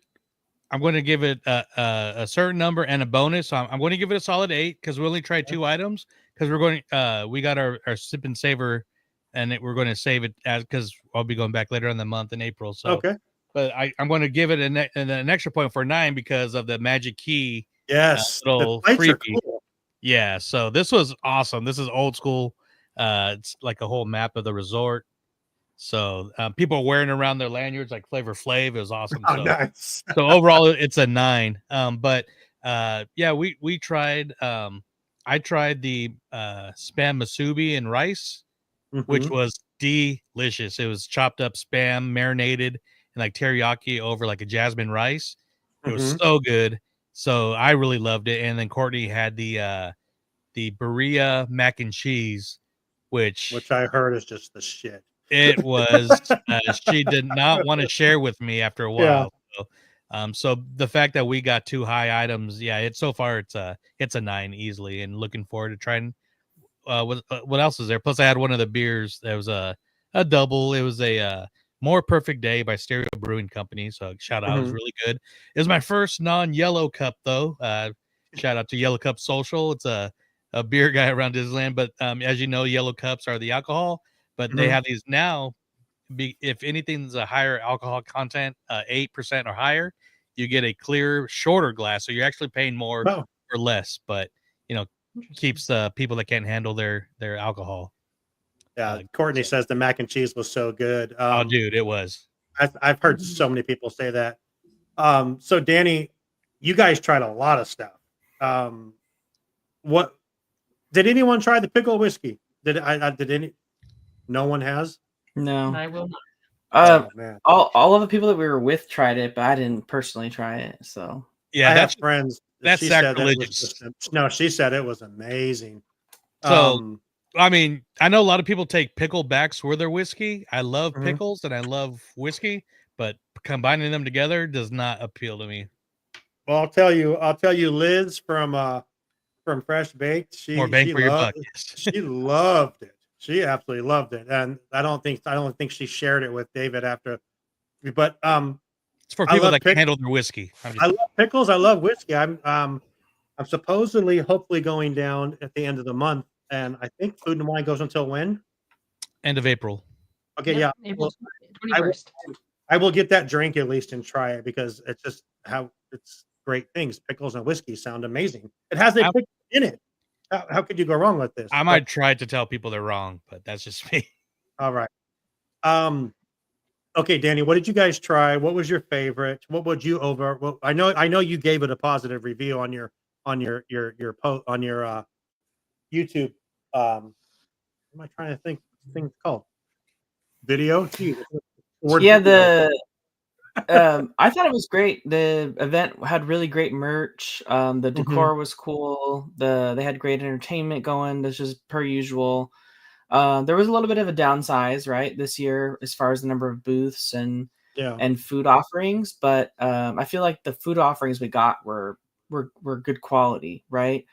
a certain number and a bonus. So I'm going to give it a solid 8 because we only tried 2 items because we got our sip and savor, and we're going to save it because I'll be going back later in the month in April. So okay, but I'm going to give it an extra point for 9 because of the magic key. Yes, little the plates are freebie. cool. Yeah, so this was awesome. This is old school. It's like a whole map of the resort. So people are wearing around their lanyards like Flavor Flav. It was awesome. Oh, So, nice. so overall, it's a 9. But yeah, we tried. I tried the spam masubi and rice, which Mhm. was delicious. It was chopped up spam marinated and like teriyaki over like a jasmine rice. It was Mhm. so good. So I really loved it. And then Courtney had the Berea mac and cheese, which I heard is just the shit. it was. She did not want to share with me after a Yeah. while. So the fact that we got 2 high items, yeah, it's so far it's a 9 easily, and looking forward to trying. What else is there? Plus, I had one of the beers that was a double. It was a More Perfect Day by Stereo Brewing Company. So shout out, it was Mhm. really good. It was my first non-yellow cup though. Shout out to Yellow Cup Social. It's a beer guy around Disneyland. But as you know, yellow cups are the alcohol, but they Mhm. have these now. If anything's a higher alcohol content, 8% or higher, you get a clear, shorter glass. So you're actually paying more Oh. or less, but keeps people that can't handle their alcohol. Yeah, Courtney says the mac and cheese was so good. Oh, dude, it was. I've heard so many people say that. So Danny, you guys tried a lot of stuff. What did anyone try the pickle whiskey? Did any? No one has. No. I will not. Oh, man. All of the people that we were with tried it, but I didn't personally try it. So yeah, I have friends. That's she said that it was sacrilegious. no, she said it was amazing. So I mean, I know a lot of people take picklebacks for their whiskey. I love Mhm. pickles and I love whiskey, but combining them together does not appeal to me. Well, I'll tell you, Liz from Fresh Baked. More bang for your buck. She loved it. She absolutely loved it, and I don't think she shared it with David after. But It's for I people love that can handle their whiskey. I love pickles. I love whiskey. I'm hopefully going down at the end of the month, and I think Food and Wine goes until when? End of April. Okay, Yep, yeah. April I 21st. will get that drink at least and try it because it's just how it's great things. Pickles and whiskey sound amazing. It has a pickle in it. How could you go wrong with this? I might try to tell people they're wrong, but that's just me. All right. Okay, Danny, what did you guys try? What was your favorite? What would you well, I know you gave it a positive review on your post on your YouTube. What am I trying to think? This thing's called video. Gee, yeah, I thought it was great. The event had really great merch. The decor was cool. They had great entertainment going. This is per usual. There was a little bit of a downsize, right, this year as far as the number of booths and food offerings, but I feel like the food offerings we got were good quality, right?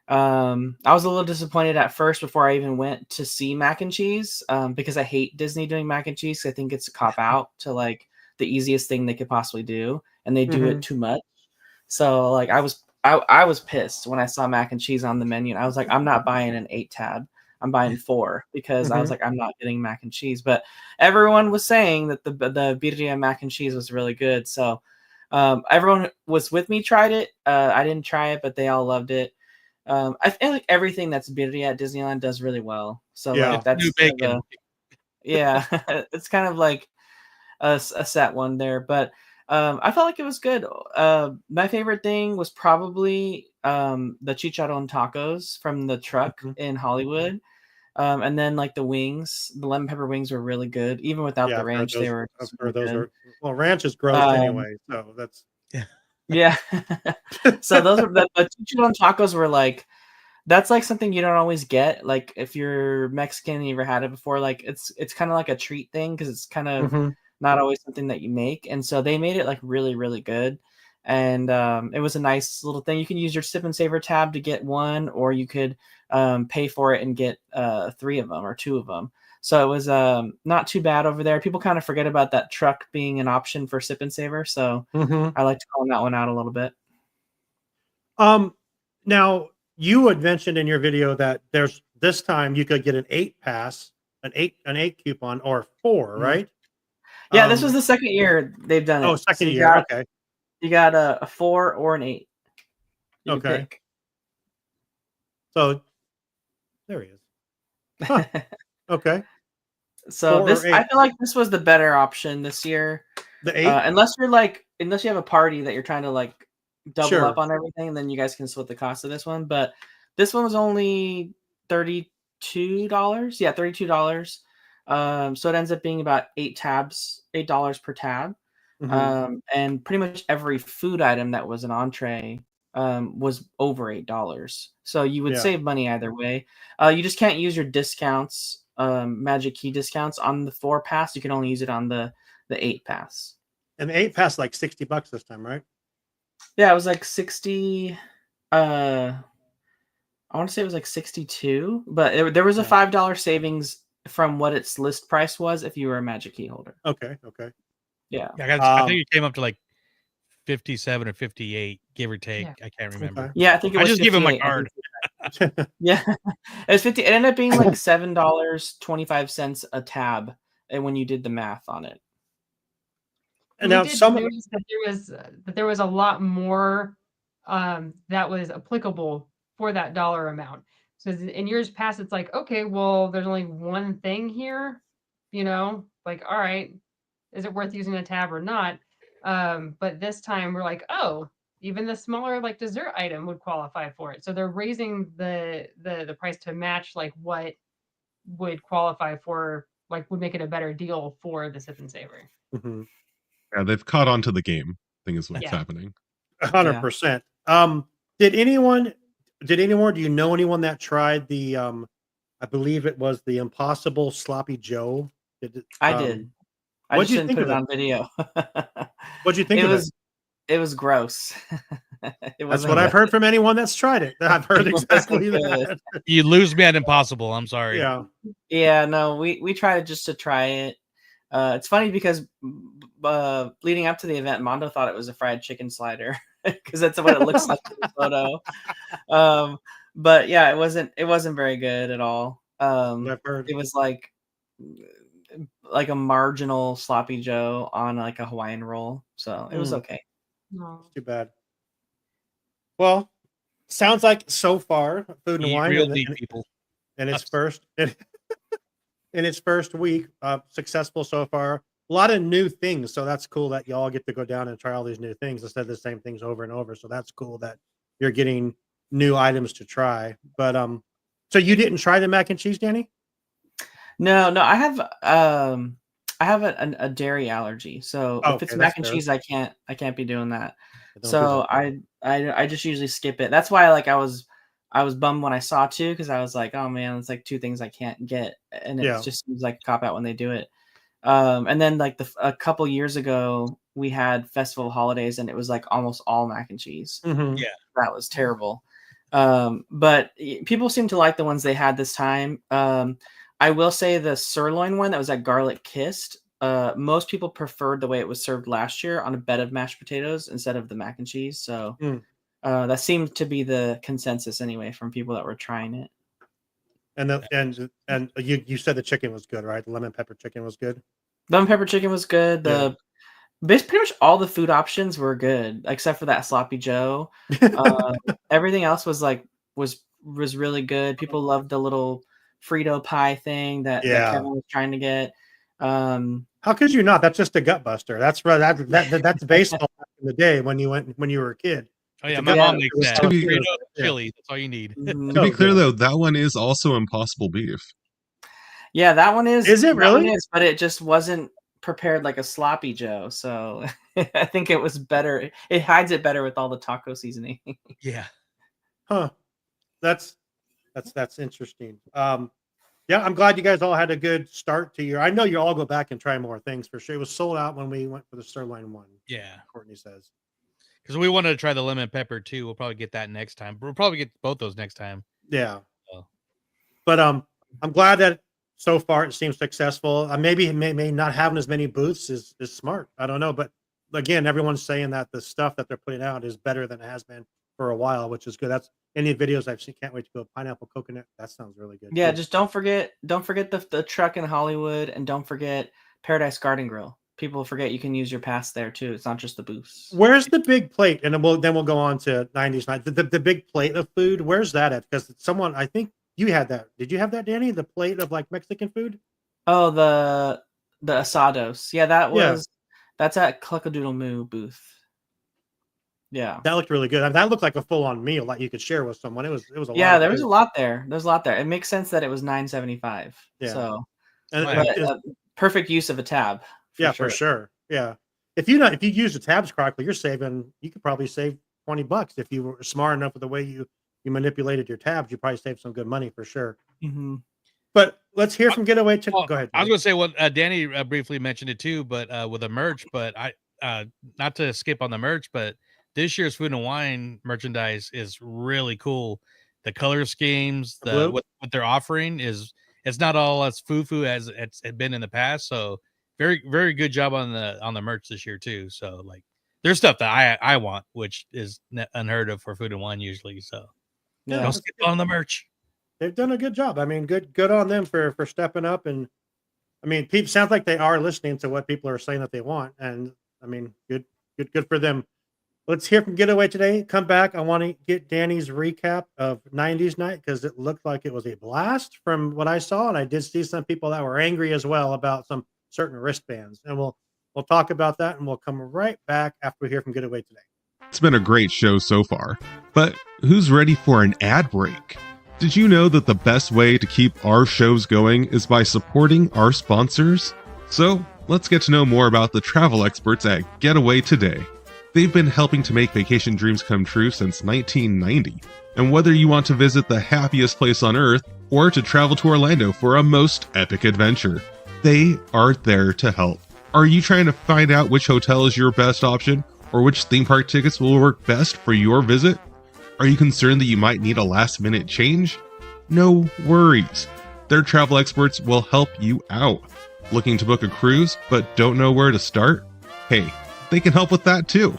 I was a little disappointed at first before I even went to see mac and cheese because I hate Disney doing mac and cheese. I think it's a cop out to like the easiest thing they could possibly do, and they do it too much. So like I was pissed when I saw mac and cheese on the menu. And I was like, I'm not buying an 8 tab. I'm buying 4 because I was like, I'm not getting mac and cheese. But everyone was saying that the birria mac and cheese was really good. So everyone was with me tried it. I didn't try it, but they all loved it. I feel like everything that's birria at Disneyland does really well. So like that's new bacon. yeah, it's kind of like a set one there. But I felt like it was good. My favorite thing was probably the chicharron tacos from the truck in Hollywood. And then like the wings, the lemon pepper wings were really good. Even without Yeah, the I've heard ranch, they those. were I've super heard those good. are well, ranch is gross anyway, so that's Yeah. So those are the chicharron tacos were like, that's like something you don't always get. Like if you're Mexican and you ever had it before, like it's kind of like a treat thing because it's kind of Mhm. not always something that you make. And so they made it like really, really good. And it was a nice little thing. You can use your sip and savor tab to get one, or you could pay for it and get 3 of them or 2 of them. So it was not too bad over there. People kind of forget about that truck being an option for sip and savor. So Mhm. I like to call that one out a little bit. Now you had mentioned in your video that there's this time you could get an 8 pass, an 8 coupon or 4, Mhm. right? Yeah, this was the second year they've done it. Oh, So second year. Okay. you got a 4 or an 8. You can Okay. pick. So there he is. Huh. Okay. So 4 or this, 8. I feel like this was the better option this year. The 8? Unless you have a party that you're trying to like double up Sure. on everything, then you guys can split the cost of this one. But this one was only $32. Yeah, $32. So it ends up being about 8 tabs, $8 per tab. Mhm. And pretty much every food item that was an entree was over $8. So you would Yeah. save money either way. You just can't use your discounts, Magic Key discounts on the 4 pass. You can only use it on the 8 pass. And the 8 pass like $60 this time, right? Yeah, it was like 60. I want to say it was like 62, but there was a $5 savings from what its list price was if you were a Magic Key holder. Okay. Okay. Yeah. I think it came up to like 57 or 58, give or take. I can't remember. Okay. Yeah, I think it I was just give him my 58. card. Yeah, it was 50. It ended up being like $7.25 a tab, and when you did the math on it. And we now did some notice that there was a lot more that was applicable for that dollar amount. So in years past, it's like, okay, well, there's only one thing here, like, all right, is it worth using a tab or not? But this time we're like, oh, even the smaller like dessert item would qualify for it. So they're raising the price to match like what would qualify for, like would make it a better deal for the sip and savor. Mhm. Yeah, they've caught on to the game. I think is what's Yeah. happening. 100%. Do you know anyone that tried the I believe it was the Impossible Sloppy Joe? I did. I What'd just you didn't think put of it it? on video. What'd you think of it? It was gross. That's what I've heard from anyone that's tried it. I've heard exactly good. that. You lose me at impossible. I'm sorry. Yeah. Yeah, no, we tried just to try it. It's funny because leading up to the event, Mondo thought it was a fried chicken slider because that's what it looks like in the photo. But yeah, it wasn't very good at all. I've heard. It was like a marginal sloppy Joe on like a Hawaiian roll, so it was okay. No. Too bad. Well, sounds like so far Food and Eat Wine real meat, people. in its first in its first week, successful so far. A lot of new things, so that's cool that y'all get to go down and try all these new things instead of the same things over and over. So that's cool that you're getting new items to try. But so you didn't try the mac and cheese, Danny? No, I have a dairy allergy, so if it's Okay, mac that's and fair. cheese, I can't be doing that. Don't do So that. I just usually skip it. That's why like I was bummed when I saw 2 because I was like, oh man, it's like 2 things I can't get, and it Yeah. just seems like a cop out when they do it. And then like a couple years ago, we had Festival of Holidays, and it was like almost all mac and cheese. Mhm. Yeah. That was terrible. But people seem to like the ones they had this time. I will say the sirloin one that was at Garlic Kissed. Most people preferred the way it was served last year on a bed of mashed potatoes instead of the mac and cheese. So that seemed to be the consensus anyway from people that were trying it. And you said the chicken was good, right? The lemon pepper chicken was good. Lemon pepper chicken was good. Pretty much all the food options were good except for that sloppy Joe. Everything else was really good. People loved the little Frito pie thing that Kevin was trying to get. How could you not? That's just a gut buster. That's right. That's baseball back in the day when you were a kid. Oh yeah, It's a my gut mom buster. makes It was that. so be- Straight good. up chili. That's all you need. Mhm. To be So clear, good. though, that one is also Impossible Beef. Yeah, that one is. Is it that one really? is, but it just wasn't prepared like a sloppy Joe. So I think it was better. It hides it better with all the taco seasoning. Yeah. Huh. That's interesting. Yeah, I'm glad you guys all had a good start to your. I know you all go back and try more things for sure. It was sold out when we went for the sirloin one. Yeah. Courtney says. Because we wanted to try the lemon pepper too. We'll probably get that next time. We'll probably get both those next time. Yeah. So. But I'm glad that so far it seems successful. Maybe may not having as many booths is smart. I don't know, but again, everyone's saying that the stuff that they're putting out is better than it has been for a while, which is good. That's any videos I've seen. Can't wait to go pineapple coconut. That sounds really good. Yeah, too. just don't forget the truck in Hollywood, and don't forget Paradise Garden Grill. People forget you can use your pass there too. It's not just the booths. Where's the big plate? And then we'll go on to 90s night. The big plate of food. Where's that at? Because someone, I think you had that. Did you have that, Danny? The plate of like Mexican food? Oh, the asados. Yeah, that's at Cluckadoodle Moo booth. Yeah. That looked really good. That looked like a full-on meal that you could share with someone. It was a lot. Yeah, there was a lot there. There's a lot there. It makes sense that it was $9.75. Yeah. So And perfect use of a tab. For sure. Yeah. If you use the tabs correctly, you could probably save $20 if you were smart enough with the way you manipulated your tabs. You probably save some good money for sure. Mm-hmm. But let's hear from Getaway Today. Go ahead. I was going to say what Danny briefly mentioned it too, but with the merch. But I not to skip on the merch, but this year's Food and Wine merchandise is really cool. The color schemes, what they're offering it's not all as foo-foo as it's been in the past. So very, very good job on the merch this year too. So like there's stuff that I want, which is unheard of for Food and Wine usually. So don't skip on the merch. They've done a good job. I mean, good on them for stepping up. And I mean, people sounds like they are listening to what people are saying that they want. And I mean, good for them. Let's hear from Getaway Today. Come back. I want to get Danny's recap of 90s night because it looked like it was a blast from what I saw. And I did see some people that were angry as well about some certain wristbands. And we'll talk about that, and we'll come right back after we hear from Getaway Today. It's been a great show so far, but who's ready for an ad break? Did you know that the best way to keep our shows going is by supporting our sponsors? So let's get to know more about the travel experts at Getaway Today. They've been helping to make vacation dreams come true since 1990. And whether you want to visit the happiest place on earth or to travel to Orlando for a most epic adventure, they are there to help. Are you trying to find out which hotel is your best option or which theme park tickets will work best for your visit? Are you concerned that you might need a last-minute change? No worries. Their travel experts will help you out. Looking to book a cruise but don't know where to start? Hey, they can help with that too.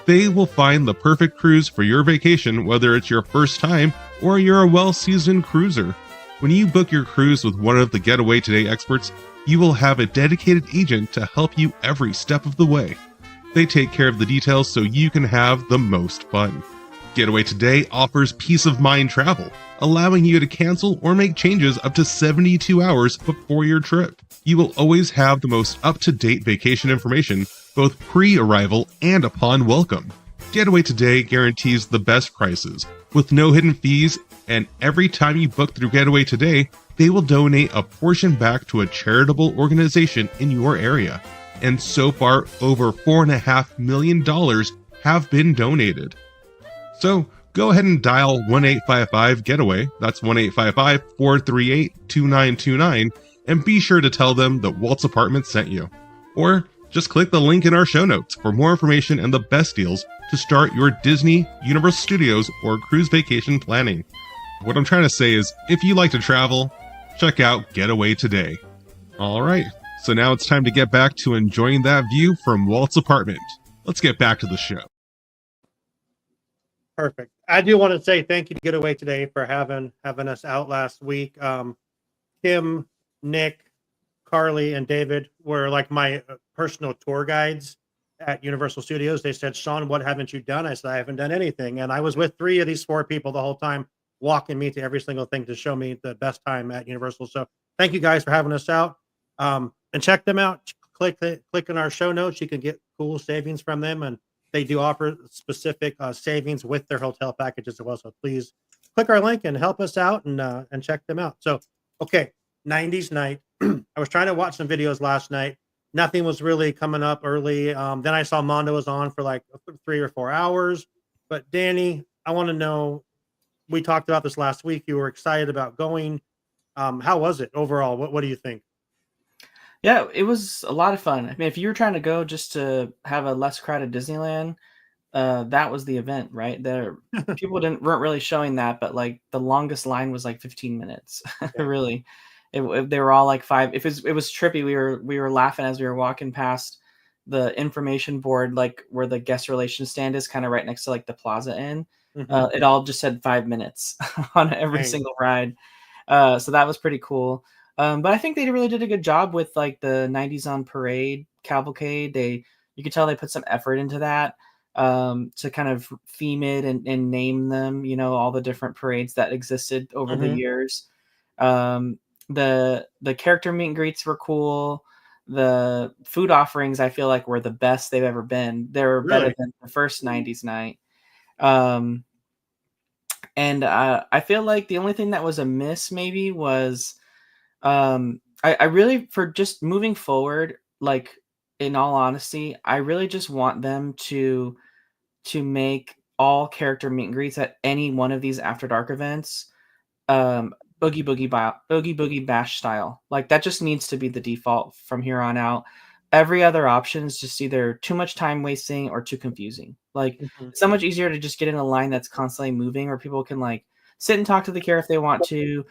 They will find the perfect cruise for your vacation, whether it's your first time or you're a well-seasoned cruiser. When you book your cruise with one of the Getaway Today experts, you will have a dedicated agent to help you every step of the way. They take care of the details so you can have the most fun. Getaway Today offers peace of mind travel, allowing you to cancel or make changes up to 72 hours before your trip. You will always have the most up-to-date vacation information, both pre-arrival and upon welcome. Getaway Today guarantees the best prices, with no hidden fees, and every time you book through Getaway Today, they will donate a portion back to a charitable organization in your area. And so far, over $4.5 million have been donated. So go ahead and dial 1-855-GETAWAY, that's 1-855-438-2929, and be sure to tell them that Walt's Apartment sent you. Or just click the link in our show notes for more information and the best deals to start your Disney, Universal Studios, or cruise vacation planning. What I'm trying to say is, if you like to travel, check out Getaway Today. All right, so now it's time to get back to enjoying that view from Walt's apartment. Let's get back to the show. Perfect. I do want to say thank you to Getaway Today for having us out last week. Kim, Nick, Carly, and David were like my personal tour guides at Universal Studios. They said, Shawn, what haven't you done? I said, I haven't done anything. And I was with 3 of these 4 people the whole time, walking me to every single thing to show me the best time at Universal. So thank you guys for having us out. and check them out. Click in our show notes. You can get cool savings from them, and they do offer specific savings with their hotel packages as well. So please click our link and help us out and check them out. So, okay, 90s night. I was trying to watch some videos last night. Nothing was really coming up early. Then I saw Mondo was on for like 3 or 4 hours. But Danny, I want to know, we talked about this last week. You were excited about going. How was it overall? What do you think? Yeah, it was a lot of fun. I mean, if you were trying to go just to have a less crowded Disneyland, that was the event, right? There, people weren't really showing that, but like the longest line was like 15 minutes. Really, they were all like 5. It was trippy. We were laughing as we were walking past the information board, like where the guest relations stand is, kind of right next to like the plaza inn. It all just said 5 minutes on every single ride. So that was pretty cool. But I think they really did a good job with like the 90s on Parade cavalcade. You could tell they put some effort into that to kind of theme it and name them, all the different parades that existed over the years. The character meet and greets were cool. The food offerings, I feel like, were the best they've ever been. They were better than the first 90s night. And I feel like the only thing that was amiss maybe was I really, for just moving forward, like in all honesty, I really just want them to make all character meet and greets at any one of these After Dark events Boogie Boogie Bash style. Like that just needs to be the default from here on out. Every other option is just either too much time wasting or too confusing. Like it's so much easier to just get in a line that's constantly moving where people can like sit and talk to the character if they want to.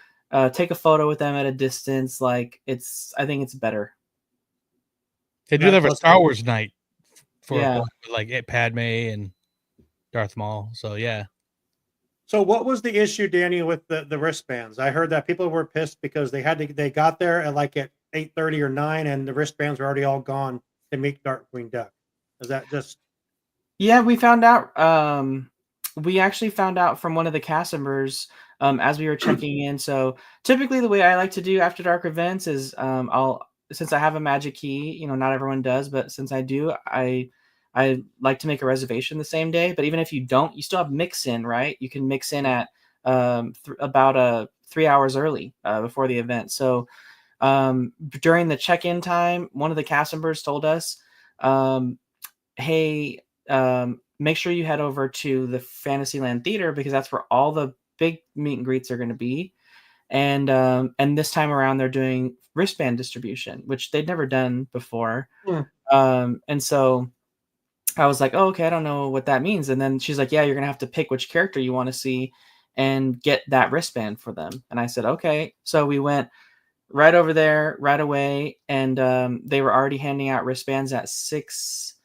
Take a photo with them at a distance. Like I think it's better. They do have a Star Wars night for Yeah. like Padme and Darth Maul. So yeah. So what was the issue, Danny, with the wristbands? I heard that people were pissed because they got there at 8:30 or 9 and the wristbands were already all gone to meet Darkwing Duck. Is that just? Yeah, we found out. We actually found out from one of the cast members as we were checking in. So typically, the way I like to do After Dark events is since I have a magic key. Not everyone does, but since I do, I like to make a reservation the same day. But even if you don't, you still have mix in, right? You can mix in at about 3 hours early before the event. So during the check-in time, one of the cast members told us, hey, make sure you head over to the Fantasyland Theater because that's where all the big meet and greets are going to be. And this time around they're doing wristband distribution, which they'd never done before. And so I was like, oh, okay, I don't know what that means. And then she's like, yeah, you're going to have to pick which character you want to see and get that wristband for them. And I said, okay. So we went right over there right away. And they were already handing out wristbands at 6,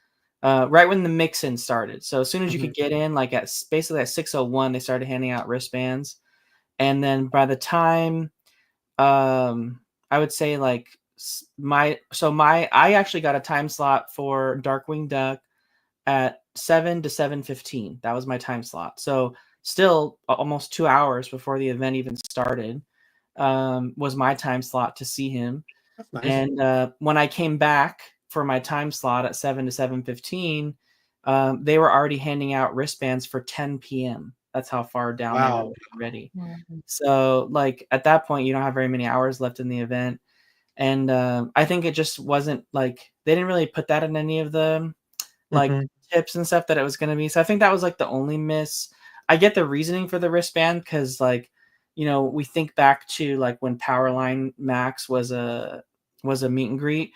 right when the mix-in started. So as soon as you could get in, like basically at 6:01, they started handing out wristbands. And then by the time, I would say I actually got a time slot for Darkwing Duck at 7 to 7:15. That was my time slot. So still almost 2 hours before the event even started was my time slot to see him. That's nice. And when I came back for my time slot at 7 to 7:15, they were already handing out wristbands for 10 p.m. That's how far down they were already. So at that point, you don't have very many hours left in the event. And I think it just wasn't they didn't really put that in any of the tips and stuff that it was going to be. So I think that was the only miss. I get the reasoning for the wristband because we think back to when Powerline Max was a meet and greet.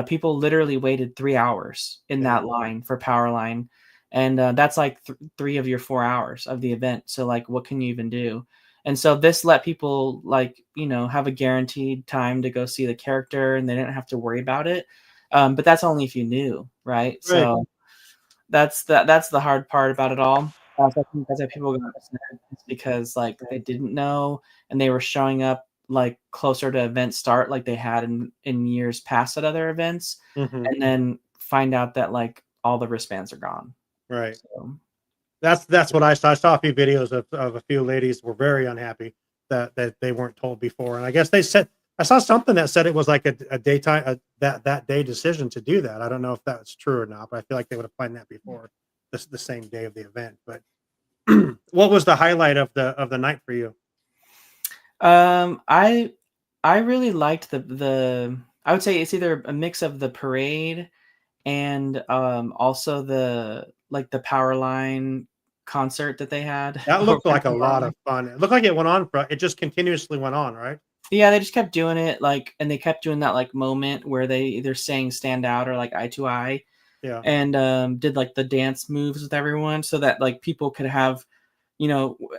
People literally waited 3 hours in that line for Powerline. And that's 3 of your 4 hours of the event. So what can you even do? And so this let people have a guaranteed time to go see the character and they didn't have to worry about it. But that's only if you knew, right? So that's the hard part about it all. I think that's why people got upset because they didn't know and they were showing up closer to event start like they had in years past at other events, and then find out that all the wristbands are gone. Right. So. That's what I saw. I saw a few videos of a few ladies were very unhappy that they weren't told before, and I guess they said I saw something that said it was like a daytime that day decision to do that. I don't know if that's true or not, but I feel like they would have planned that before the same day of the event. But what was the highlight of the night for you? I really liked the I would say it's either a mix of the parade and also the power line concert that they had. That looked over like at a the power lot line. of fun. It looked like it went on for it just continuously went on, right? Yeah, they just kept doing it and they kept doing that like moment where they either sang stand out or like eye to eye Yeah. and did like the dance moves with everyone so that like people could have,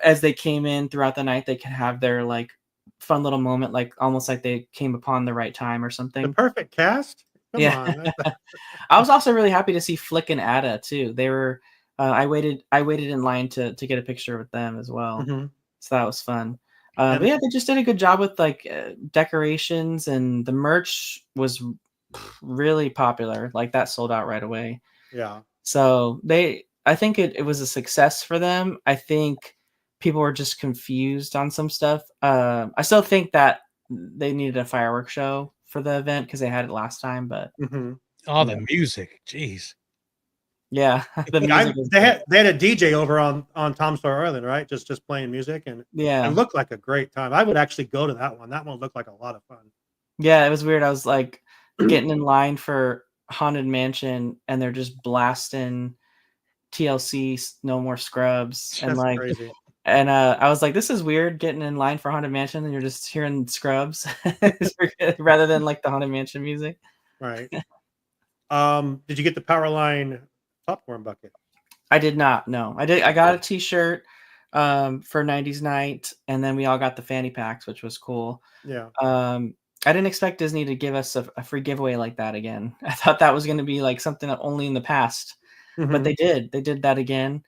as they came in throughout the night, they could have their like fun little moment, like almost like they came upon the right time or The something. perfect cast? Come Yeah. on. I was also really happy to see Flick and Ada too. They were I waited in line to get a picture with them as well. Mhm. So that was fun. And But yeah, they just did a good job with like decorations, and the merch was really popular. Like that sold out right away. Yeah. So I think it was a success for them. I think people were just confused on some stuff. I still think that they needed a fireworks show for the event because they had it last time, but Mhm. Oh, Yeah. the music. Jeez. yeah, the Yeah, music was they great. had a DJ over on Tom Sawyer Island, right? Just playing music and Yeah. looked like a great time. I would actually go to that one. That one looked like a lot of fun. Yeah, it was weird. I was like getting in line for Haunted Mansion and they're just blasting TLC No More Scrubs and That's like crazy. and I was like, this is weird getting in line for Haunted Mansion and you're just hearing Scrubs rather than like the Haunted Mansion music. Right. Did you get the Powerline popcorn bucket? I did not. No, I got a T-shirt for 90s night, and then we all got the fanny packs, which was cool. Yeah. I didn't expect Disney to give us a free giveaway like that again. I thought that was going to be like something that only in the past, but Mhm. they did. They did that again,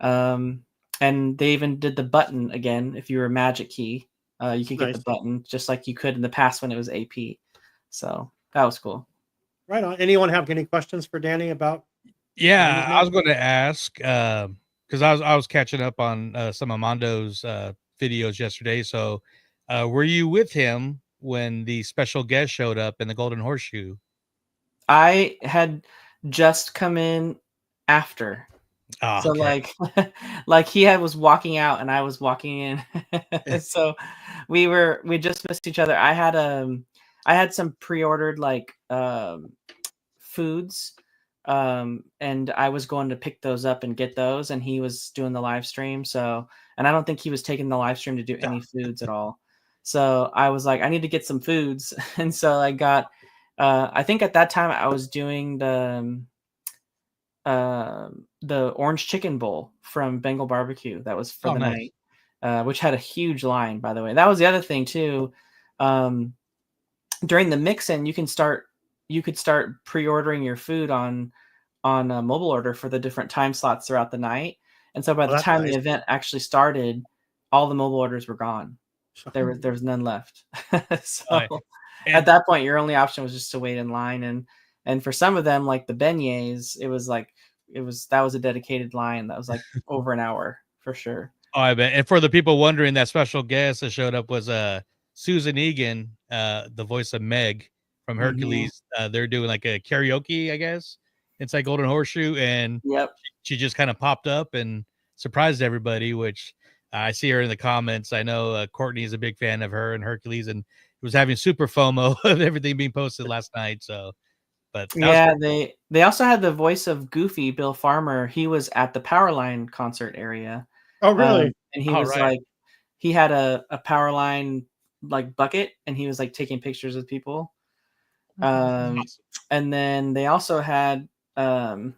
and they even did the button again. If you were a Magic Key, you could get Nice. the button just like you could in the past when it was AP. So that was cool. Right on. Anyone have any questions for Danny about Yeah, 90s I was night? going to ask because I was catching up on some of Mondo's videos yesterday. So, were you with him when the special guest showed up in the Golden Horseshoe? I had just come in after. Oh, So okay. like he was walking out and I was walking in. So we just missed each other. I had some pre-ordered like foods and I was going to pick those up and get those and he was doing the live stream. So and I don't think he was taking the live stream to do any foods at all. So I was like, I need to get some foods. And so I got I think at that time I was doing the orange chicken bowl from Bengal Barbecue. That was for Oh, the nice. night, which had a huge line, by the way. That was the other thing too. During the mix-in, you could start pre-ordering your food on a mobile order for the different time slots throughout the night. And so by Oh, the that's time nice. the event actually started, all the mobile orders were gone. There was none left. So Right. at And that point, your only option was just to wait in line. And for some of them, like the beignets, that was a dedicated line that was like over an hour for sure. oh, I bet. And for the people wondering, that special guest that showed up was Susan Egan, the voice of Meg from Mhm. Hercules. They're doing like a karaoke, I guess, inside Golden Horseshoe, and Yep. she just kind of popped up and surprised everybody. Which I see her in the comments. I know Courtney is a big fan of her and Hercules, and was having super FOMO of everything being posted last night. So, but that was Yeah, pretty cool. they also had the voice of Goofy, Bill Farmer. He was at the Powerline concert area. Oh, really? And he All was right. like, he had a Powerline like bucket, and he was like taking pictures with people. Awesome. And then they also had the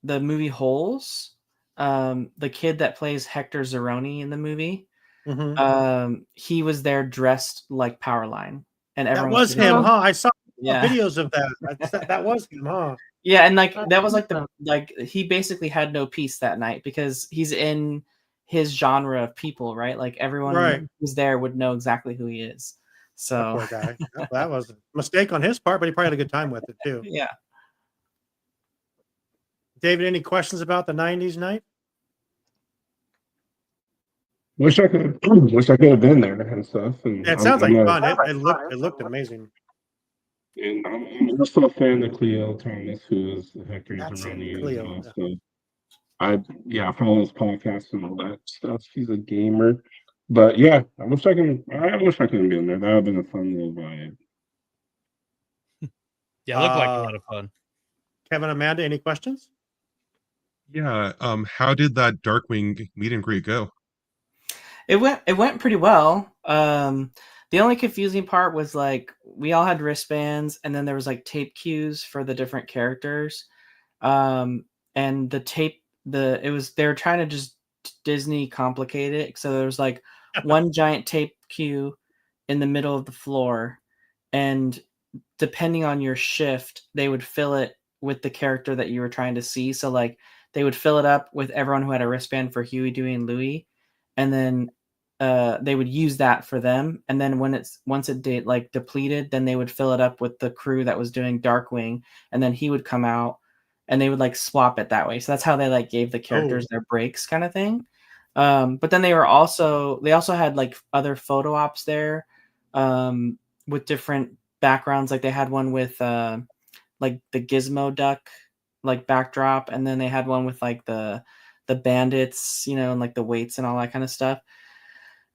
movie Holes. The kid that plays Hector Zeroni in the movie. Mhm. He was there dressed like Powerline, and That everyone was was him, huh? I saw yeah. videos of that. That was him, huh? Yeah, and like That's that was like awesome. he basically had no peace that night because he's in his genre of people, right? Like everyone Right. who's there would know exactly who he is. That So poor guy. That was a mistake on his part, but he probably had a good time with it too. yeah. David, any questions about the 90s night? Wish I could. Wish I could have been there and stuff. And Yeah, it sounds like fun. It looked amazing. And I'm also a fan of Cleo Thomas, who is Hector's That's it, around as Cleo. well. Yeah. So I follow his podcast and all that stuff. She's a gamer. But yeah, I wish I could have been there. That would have been a fun little vibe. Yeah, it looked like a lot of fun. Kevin, Amanda, any questions? Yeah. How ddid that Darkwing meet and greet go? It went pretty well. The only confusing part was like we all had wristbands, and then there was like tape cues for the different characters. And the tape, they were trying to just Disney complicate it. So there was like one giant tape cue in the middle of the floor, and depending on your shift, they would fill it with the character that you were trying to see. So like they would fill it up with everyone who had a wristband for Huey, Dewey, and Louie, and then they would use that for them. And then once it depleted, then they would fill it up with the crew that was doing Darkwing, and then he would come out, and they would like swap it that way. So that's how they like gave the characters their breaks, kind of thing. But then they also had like other photo ops there, with different backgrounds. Like they had one with like the Gizmo duck like backdrop, and then they had one with like the bandits, and like the weights and all that kind of stuff.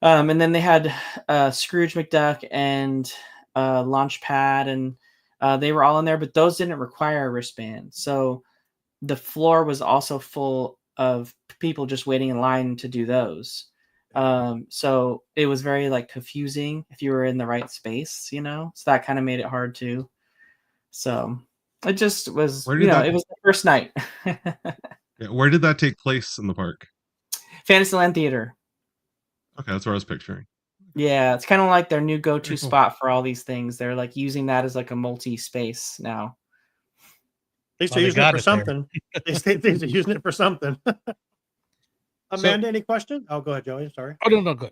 And then they had Scrooge McDuck and Launchpad, and they were all in there, but those didn't require a wristband. So the floor was also full of people just waiting in line to do those. So it was very like confusing if you were in the right space, so that kind of made it hard too. So it just was, it was the first night. Yeah, where did that take place in the park? Fantasyland Theater. Okay, that's what I was picturing. Yeah, it's kind of like their new go-to spot for all these things. They're like using that as like a multi-space now. At least they're using it for something. They're using it for something. Amanda, any question? Oh, go ahead, Joey. Sorry. Oh, no, good.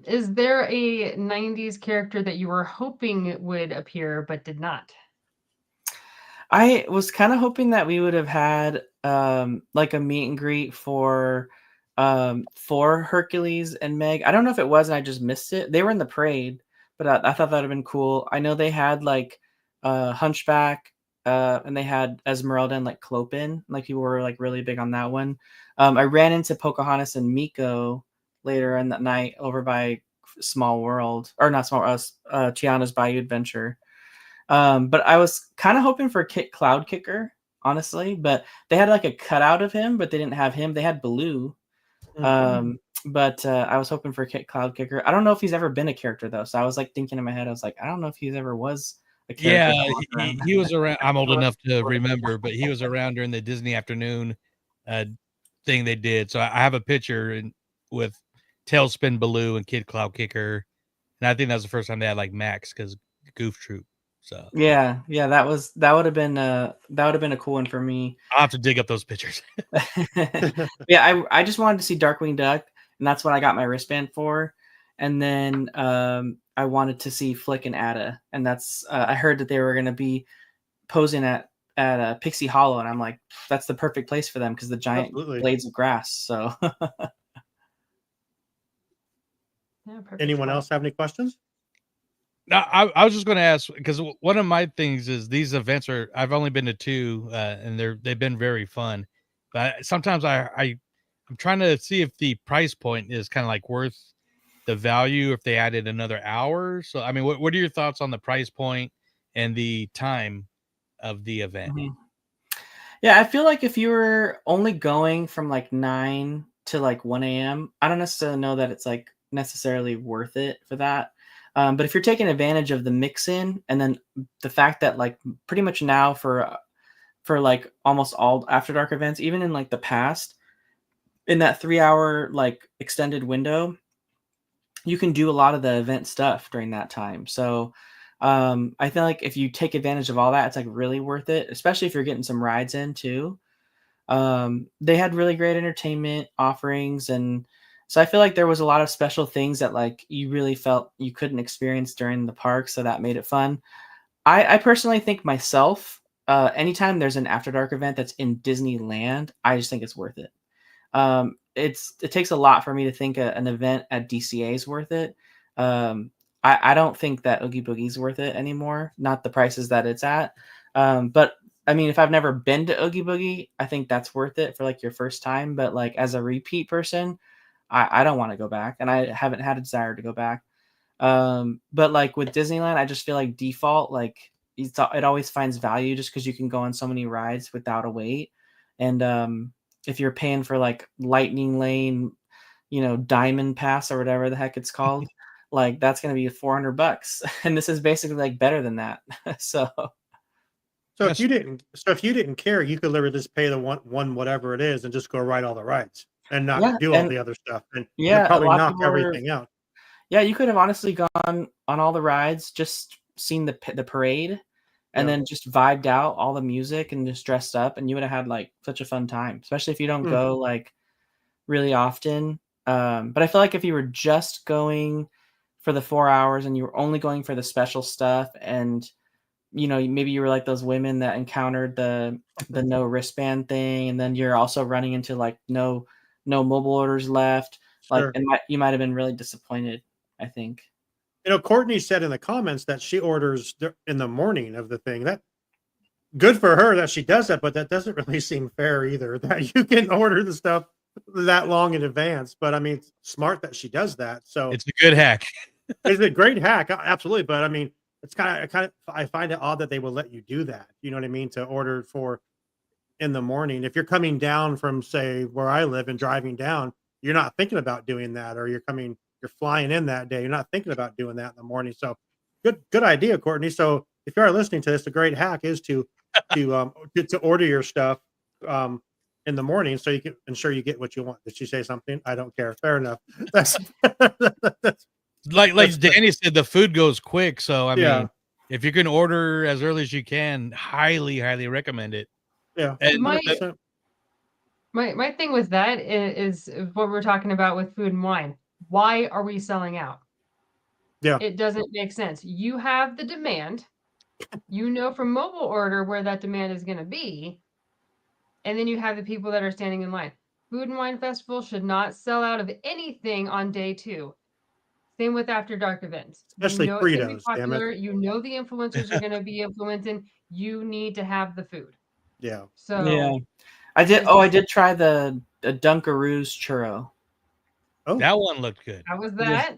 Is there a 90s character that you were hoping would appear but did not? I was kind of hoping that we would have had like a meet and greet for Hercules and Meg. I don't know if it was and I just missed it. They were in the parade, but I thought that would have been cool. I know they had like Hunchback, and they had Esmeralda and like Clopin. Like people were like really big on that one. I ran into Pocahontas and Miko later in that night over by Small World, or not Small World, Tiana's Bayou Adventure. But I was kind of hoping for Cloud Kicker, honestly, but they had like a cutout of him, but they didn't have him. They had Baloo. But I was hoping for Cloud Kicker. I don't know if he's ever been a character though. So I was like thinking in my head, I was like, I don't know if he's ever was a character. Yeah, he was around. I'm old enough to remember, but he was around during the Disney afternoon thing they did. So I have a picture with Tailspin Baloo and Kid Cloud Kicker. And I think that was the first time they had like Max because Goof Troop. So yeah, that would have been a cool one for me. I'll have to dig up those pictures. Yeah, I just wanted to see Darkwing Duck, and that's what I got my wristband for. And then I wanted to see Flick and Ada, and that's I heard that they were going to be posing at Pixie Hollow, and I'm like, that's the perfect place for them because the giant blades of grass. So yeah, anyone else have any questions? No, I was just going to ask because one of my things is these events I've only been to two, and they've been very fun. But sometimes I'm trying to see if the price point is kind of like worth the value if they added another hour. So I mean, what are your thoughts on the price point and the time of the event? Mm-hmm. Yeah, I feel like if you were only going from like 9 to like 1 a.m., I don't necessarily know that it's like necessarily worth it for that. But if you're taking advantage of the mix in, and then the fact that like pretty much now for like almost all After Dark events, even in like the past, in that 3-hour like extended window, you can do a lot of the event stuff during that time. So I feel like if you take advantage of all that, it's like really worth it, especially if you're getting some rides in too. They had really great entertainment offerings, and so I feel like there was a lot of special things that like you really felt you couldn't experience during the park. So that made it fun. I personally think myself, anytime there's an After Dark event that's in Disneyland, I just think it's worth it. it takes a lot for me to think an event at DCA is worth it. I don't think that Oogie Boogie is worth it anymore. Not the prices that it's at. But I mean, if I've never been to Oogie Boogie, I think that's worth it for like your first time. But like as a repeat person, I don't want to go back, and I haven't had a desire to go back. But like with Disneyland, I just feel like default, like it always finds value just because you can go on so many rides without a wait. And if you're paying for like Lightning Lane, Diamond Pass or whatever the heck it's called, like that's going to be $400, and this is basically like better than that. So if you didn't care, you could literally just pay the one whatever it is and just go ride all the rides and not do all the other stuff, and you'll probably knock everything out. Yeah, you could have honestly gone on all the rides, just seen the parade, and then just vibed out all the music and just dressed up, and you would have had like such a fun time, especially if you don't go like really often. But I feel like if you were just going for the 4 hours and you were only going for the special stuff, and maybe you were like those women that encountered the no wristband thing, and then you're also running into like no mobile orders left, like you might have been really disappointed, I think. Courtney said in the comments that she orders in the morning of the thing. That good for her that she does that, but that doesn't really seem fair either, that you can order the stuff that long in advance. But I mean, it's smart that she does that. So it's a good hack. It's a great hack, absolutely. But I mean, it's kind of I find it odd that they will let you do that. You know what I mean? To order for in the morning. If you're coming down from, say, where I live and driving down, you're not thinking about doing that, or you're flying in that day. You're not thinking about doing that in the morning. So good idea, Courtney. So if you are listening to this, a great hack is to order your stuff in the morning so you can ensure you get what you want. Did she say something? I don't care. Fair enough. That's like Danny said, the food goes quick. So I mean, if you can order as early as you can, highly recommend it. Yeah. And my thing with that is what we're talking about with food and wine. Why are we selling out? Yeah. It doesn't make sense. You have the demand. From mobile order where that demand is going to be. And then you have the people that are standing in line. Food and Wine Festival should not sell out of anything on day 2. Same with After Dark events. Especially Fritos, damn it. The influencers are going to be influencing. You need to have the food. Yeah. So yeah, I did try the Dunkaroos churro. Oh, that one looked good. How was that?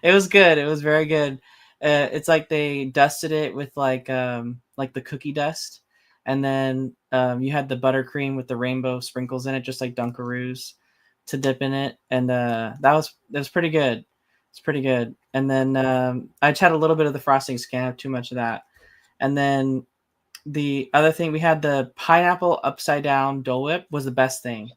It was good. It was very good. It's like they dusted it with like the cookie dust, and then you had the buttercream with the rainbow sprinkles in it, just like Dunkaroos, to dip in it, and that was pretty good. It's pretty good. And then I just had a little bit of the frosting. Can't have too much of that. And then the other thing, we had the pineapple upside down Dole Whip was the best thing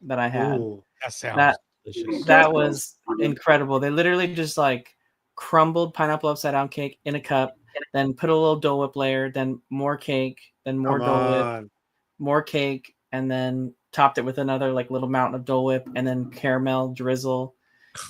that I had. Ooh, that sounds delicious. That was incredible. They literally just like crumbled pineapple upside down cake in a cup, then put a little Dole Whip layer, then more cake, then more Dole Whip, more cake, and then topped it with another like little mountain of Dole Whip, and then caramel drizzle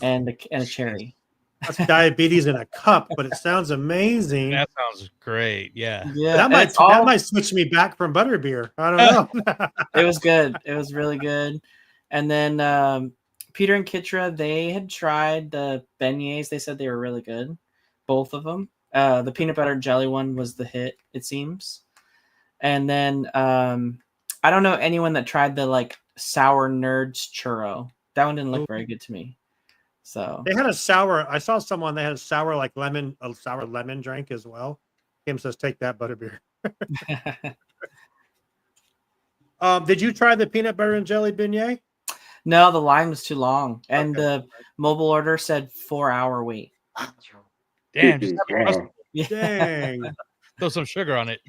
and a cherry. That's diabetes in a cup, but it sounds amazing. That sounds great. Yeah. That might switch me back from butterbeer. I don't know. It was good. It was really good. And then Peter and Kitra, they had tried the beignets. They said they were really good, both of them. The peanut butter and jelly one was the hit, it seems. And then I don't know anyone that tried the like sour nerds churro. That one didn't look very good to me. So they had a sour. I saw someone. They had a sour lemon drink as well. Kim says, "Take that butterbeer." Did you try the peanut butter and jelly beignet? No, the line was too long, and the mobile order said 4-hour wait. Damn! Dang! Throw some sugar on it.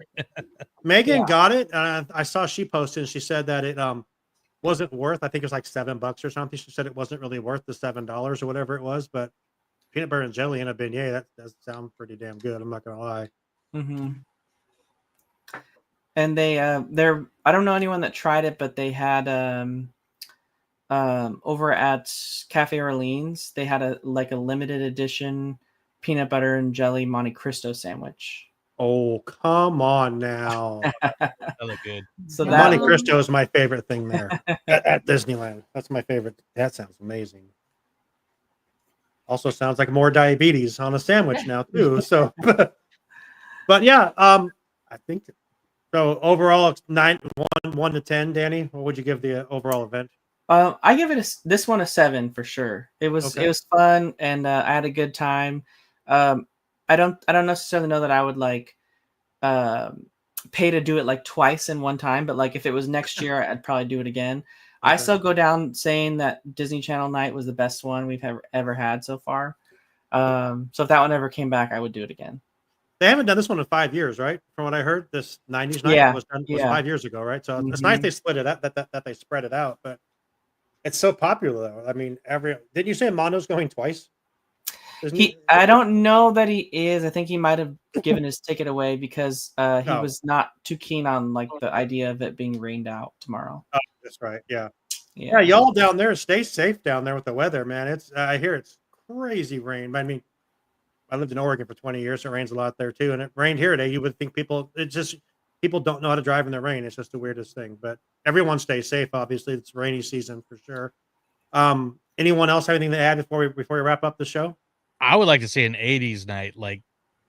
Megan got it. I saw she posted. And she said that it wasn't worth. I think it was like $7 or something. She said it wasn't really worth the $7 or whatever it was. But peanut butter and jelly in a beignet, that does sound pretty damn good. I'm not gonna lie. Mm-hmm. And they're I don't know anyone that tried it, but they had over at Cafe Orleans, they had a limited edition peanut butter and jelly Monte Cristo sandwich. Oh, come on now. That looked good. So Yeah. that Monte Cristo is my favorite thing there at Disneyland. That's my favorite. That sounds amazing. Also sounds like more diabetes on a sandwich now too. So, but yeah, I think so. Overall, it's 1 to 10. Danny, what would you give the overall event? I give it this one a 7 for sure. It was Okay. fun, and I had a good time. I don't necessarily know that I would like pay to do it like twice in one time, but like if it was next year, I'd probably do it again. I Okay. still go down saying that Disney Channel night was the best one we've ever had so far. So if that one ever came back, I would do it again. They haven't done this one in 5 years, right? From what I heard, this 90s night Yeah, was 5 years ago, right? So it's nice Mhm. they split it up, that they spread it out, but it's so popular though. I mean, didn't you say Mondo's going twice? I don't know that he is. I think he might have given his ticket away because he Oh. was not too keen on like the idea of it being rained out tomorrow. Oh, that's right. Yeah. Yeah. Yeah, y'all down there, stay safe down there with the weather, man. It's I hear it's crazy rain. I mean, I lived in Oregon for 20 years, so it rains a lot there too. And it rained here today. You would think people don't know how to drive in the rain. It's just the weirdest thing. But everyone stays safe, obviously. It's rainy season for sure. Anyone else have anything to add before we wrap up the show? I would like to see an 80s night, like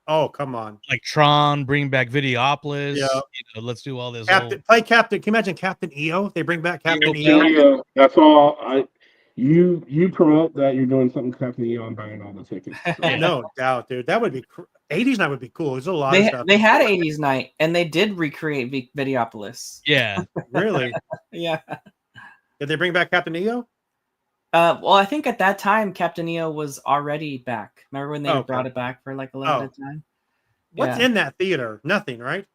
Oh, come on. like Tron, bring back Videopolis. Yeah. You know, let's do all this. Play Captain. Can you imagine Captain EO? They bring back Captain Yeah, EO. that's all. You promote that you're doing something Captain EO and buying all the tickets. So. No doubt, dude. That would be 80s night would be cool. There's a lot of stuff. They had 80s night and they did recreate Videopolis. Yeah. Really? Yeah. Did they bring back Captain EO? Well, I think at that time Captain EO was already back. Remember when they Okay. brought it back for like a limited time? What's Yeah. in that theater? Nothing, right?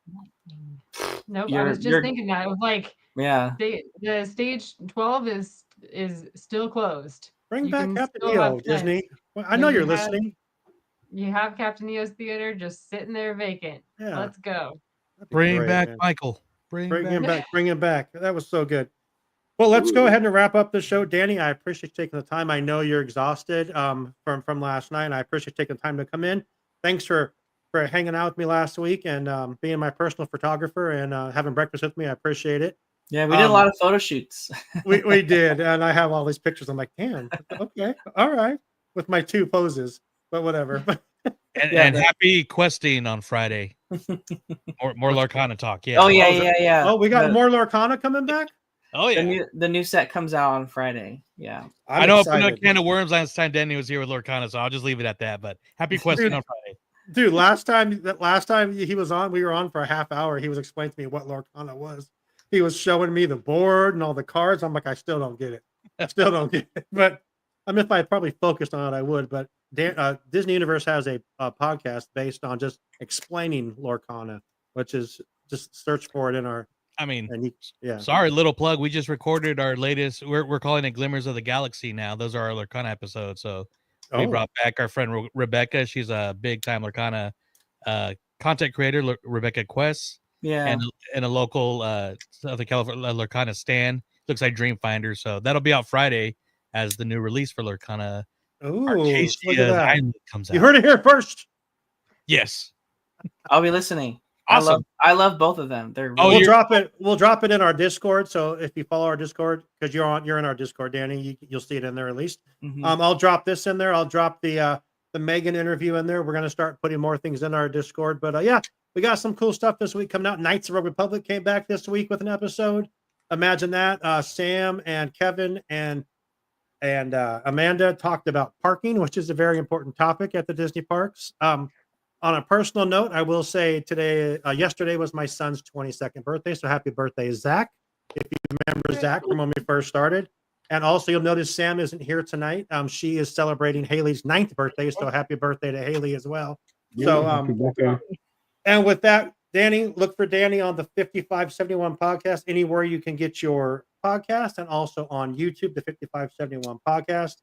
Nope. I You're- was just you're- thinking that. It was like Yeah. the stage 12 is still closed. Bring You back can Captain still EO, have Disney. tent. Well, I know You you're have- listening. You have Captain EO's theater just sitting there vacant. Yeah. Let's go. That'd be Bring great, back man. Michael. Bring him back. back. Bring him back. That was so good. Well, let's go ahead and wrap up the show. Danny, I appreciate you taking the time. I know you're exhausted from last night, and I appreciate you taking the time to come in. Thanks for hanging out with me last week and being my personal photographer and having breakfast with me. I appreciate it. Yeah, we did a lot of photo shoots. we did, and I have all these pictures. I'm like, damn, okay, all right, with my 2 poses, but whatever. And happy questing on Friday. more Lorcana talk. Yeah. Oh yeah. Oh, we got more Lorcana coming back. Oh yeah. The new set comes out on Friday. Yeah. I know I put a can of worms last time Danny was here with Lorcana, so I'll just leave it at that. But happy questing on Friday. Dude, last time he was on, we were on for a half hour. He was explaining to me what Lorcana was. He was showing me the board and all the cards. I'm like, I still don't get it. I still don't get it. But I mean, if I probably focused on it, I would. But Disney Universe has a podcast based on just explaining Lorcana, which is just search for it in our. I mean, yeah. Sorry, little plug. We just recorded our latest. We're calling it Glimmers of the Galaxy now. Those are our Lorcana episodes. So we brought back our friend Rebecca. She's a big time Lorcana content creator, Rebecca Quest. Yeah. And a local Southern California Lorcana stan. Looks like Dreamfinder. So that'll be out Friday as the new release for Lorcana. Ooh, Arcasia's look at that. Island comes out. You heard it here first. Yes. I'll be listening. Awesome. I love both of them. They're We'll drop it in our Discord. So if you follow our Discord, because you're in our Discord, Danny, you'll see it in there at least. Mhm. I'll drop this in there. I'll drop the Megan interview in there. We're gonna start putting more things in our Discord. But yeah, we got some cool stuff this week coming out. Knights of the Republic came back this week with an episode. Imagine that. Sam and Kevin and Amanda talked about parking, which is a very important topic at the Disney parks. On a personal note, I will say yesterday was my son's 22nd birthday. So happy birthday, Zach. If you remember Zach from when we first started. And also you'll notice Sam isn't here tonight. She is celebrating Haley's 9th birthday. So happy birthday to Haley as well. And with that, Danny, look for Danny on the 5571 podcast, anywhere you can get your podcast, and also on YouTube, the 5571 podcast.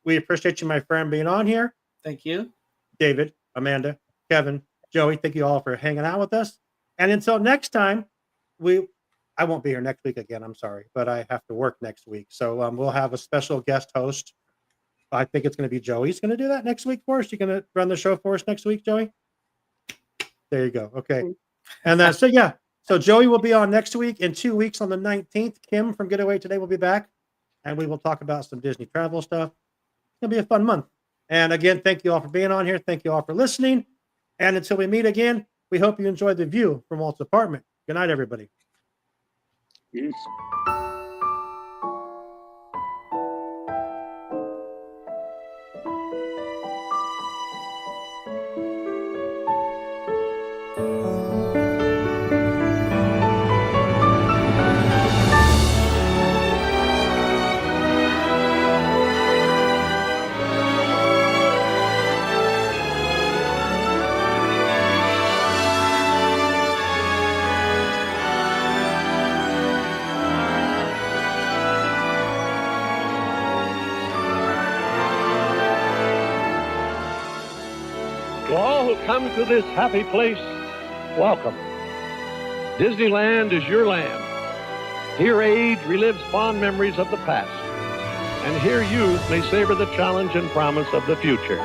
We appreciate you, my friend, being on here. Thank you. David, Amanda, Kevin, Joey, thank you all for hanging out with us. And until next time, I won't be here next week again. I'm sorry, but I have to work next week. So we'll have a special guest host. I think it's going to be Joey's going to do that next week for us. You going to run the show for us next week, Joey? There you go. Okay. And then, so Joey will be on next week. In 2 weeks on the 19th, Kim from Getaway Today will be back, and we will talk about some Disney travel stuff. It'll be a fun month. And again, thank you all for being on here. Thank you all for listening. And until we meet again, we hope you enjoyed the view from Walt's apartment. Good night, everybody. Yes. To all who come to this happy place, welcome. Disneyland is your land. Here age relives fond memories of the past, and here youth may savor the challenge and promise of the future.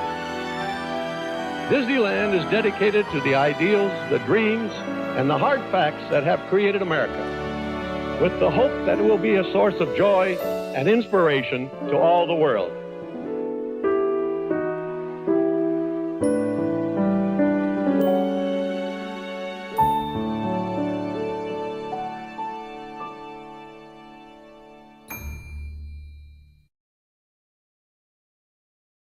Disneyland is dedicated to the ideals, the dreams, and the hard facts that have created America, with the hope that it will be a source of joy and inspiration to all the world.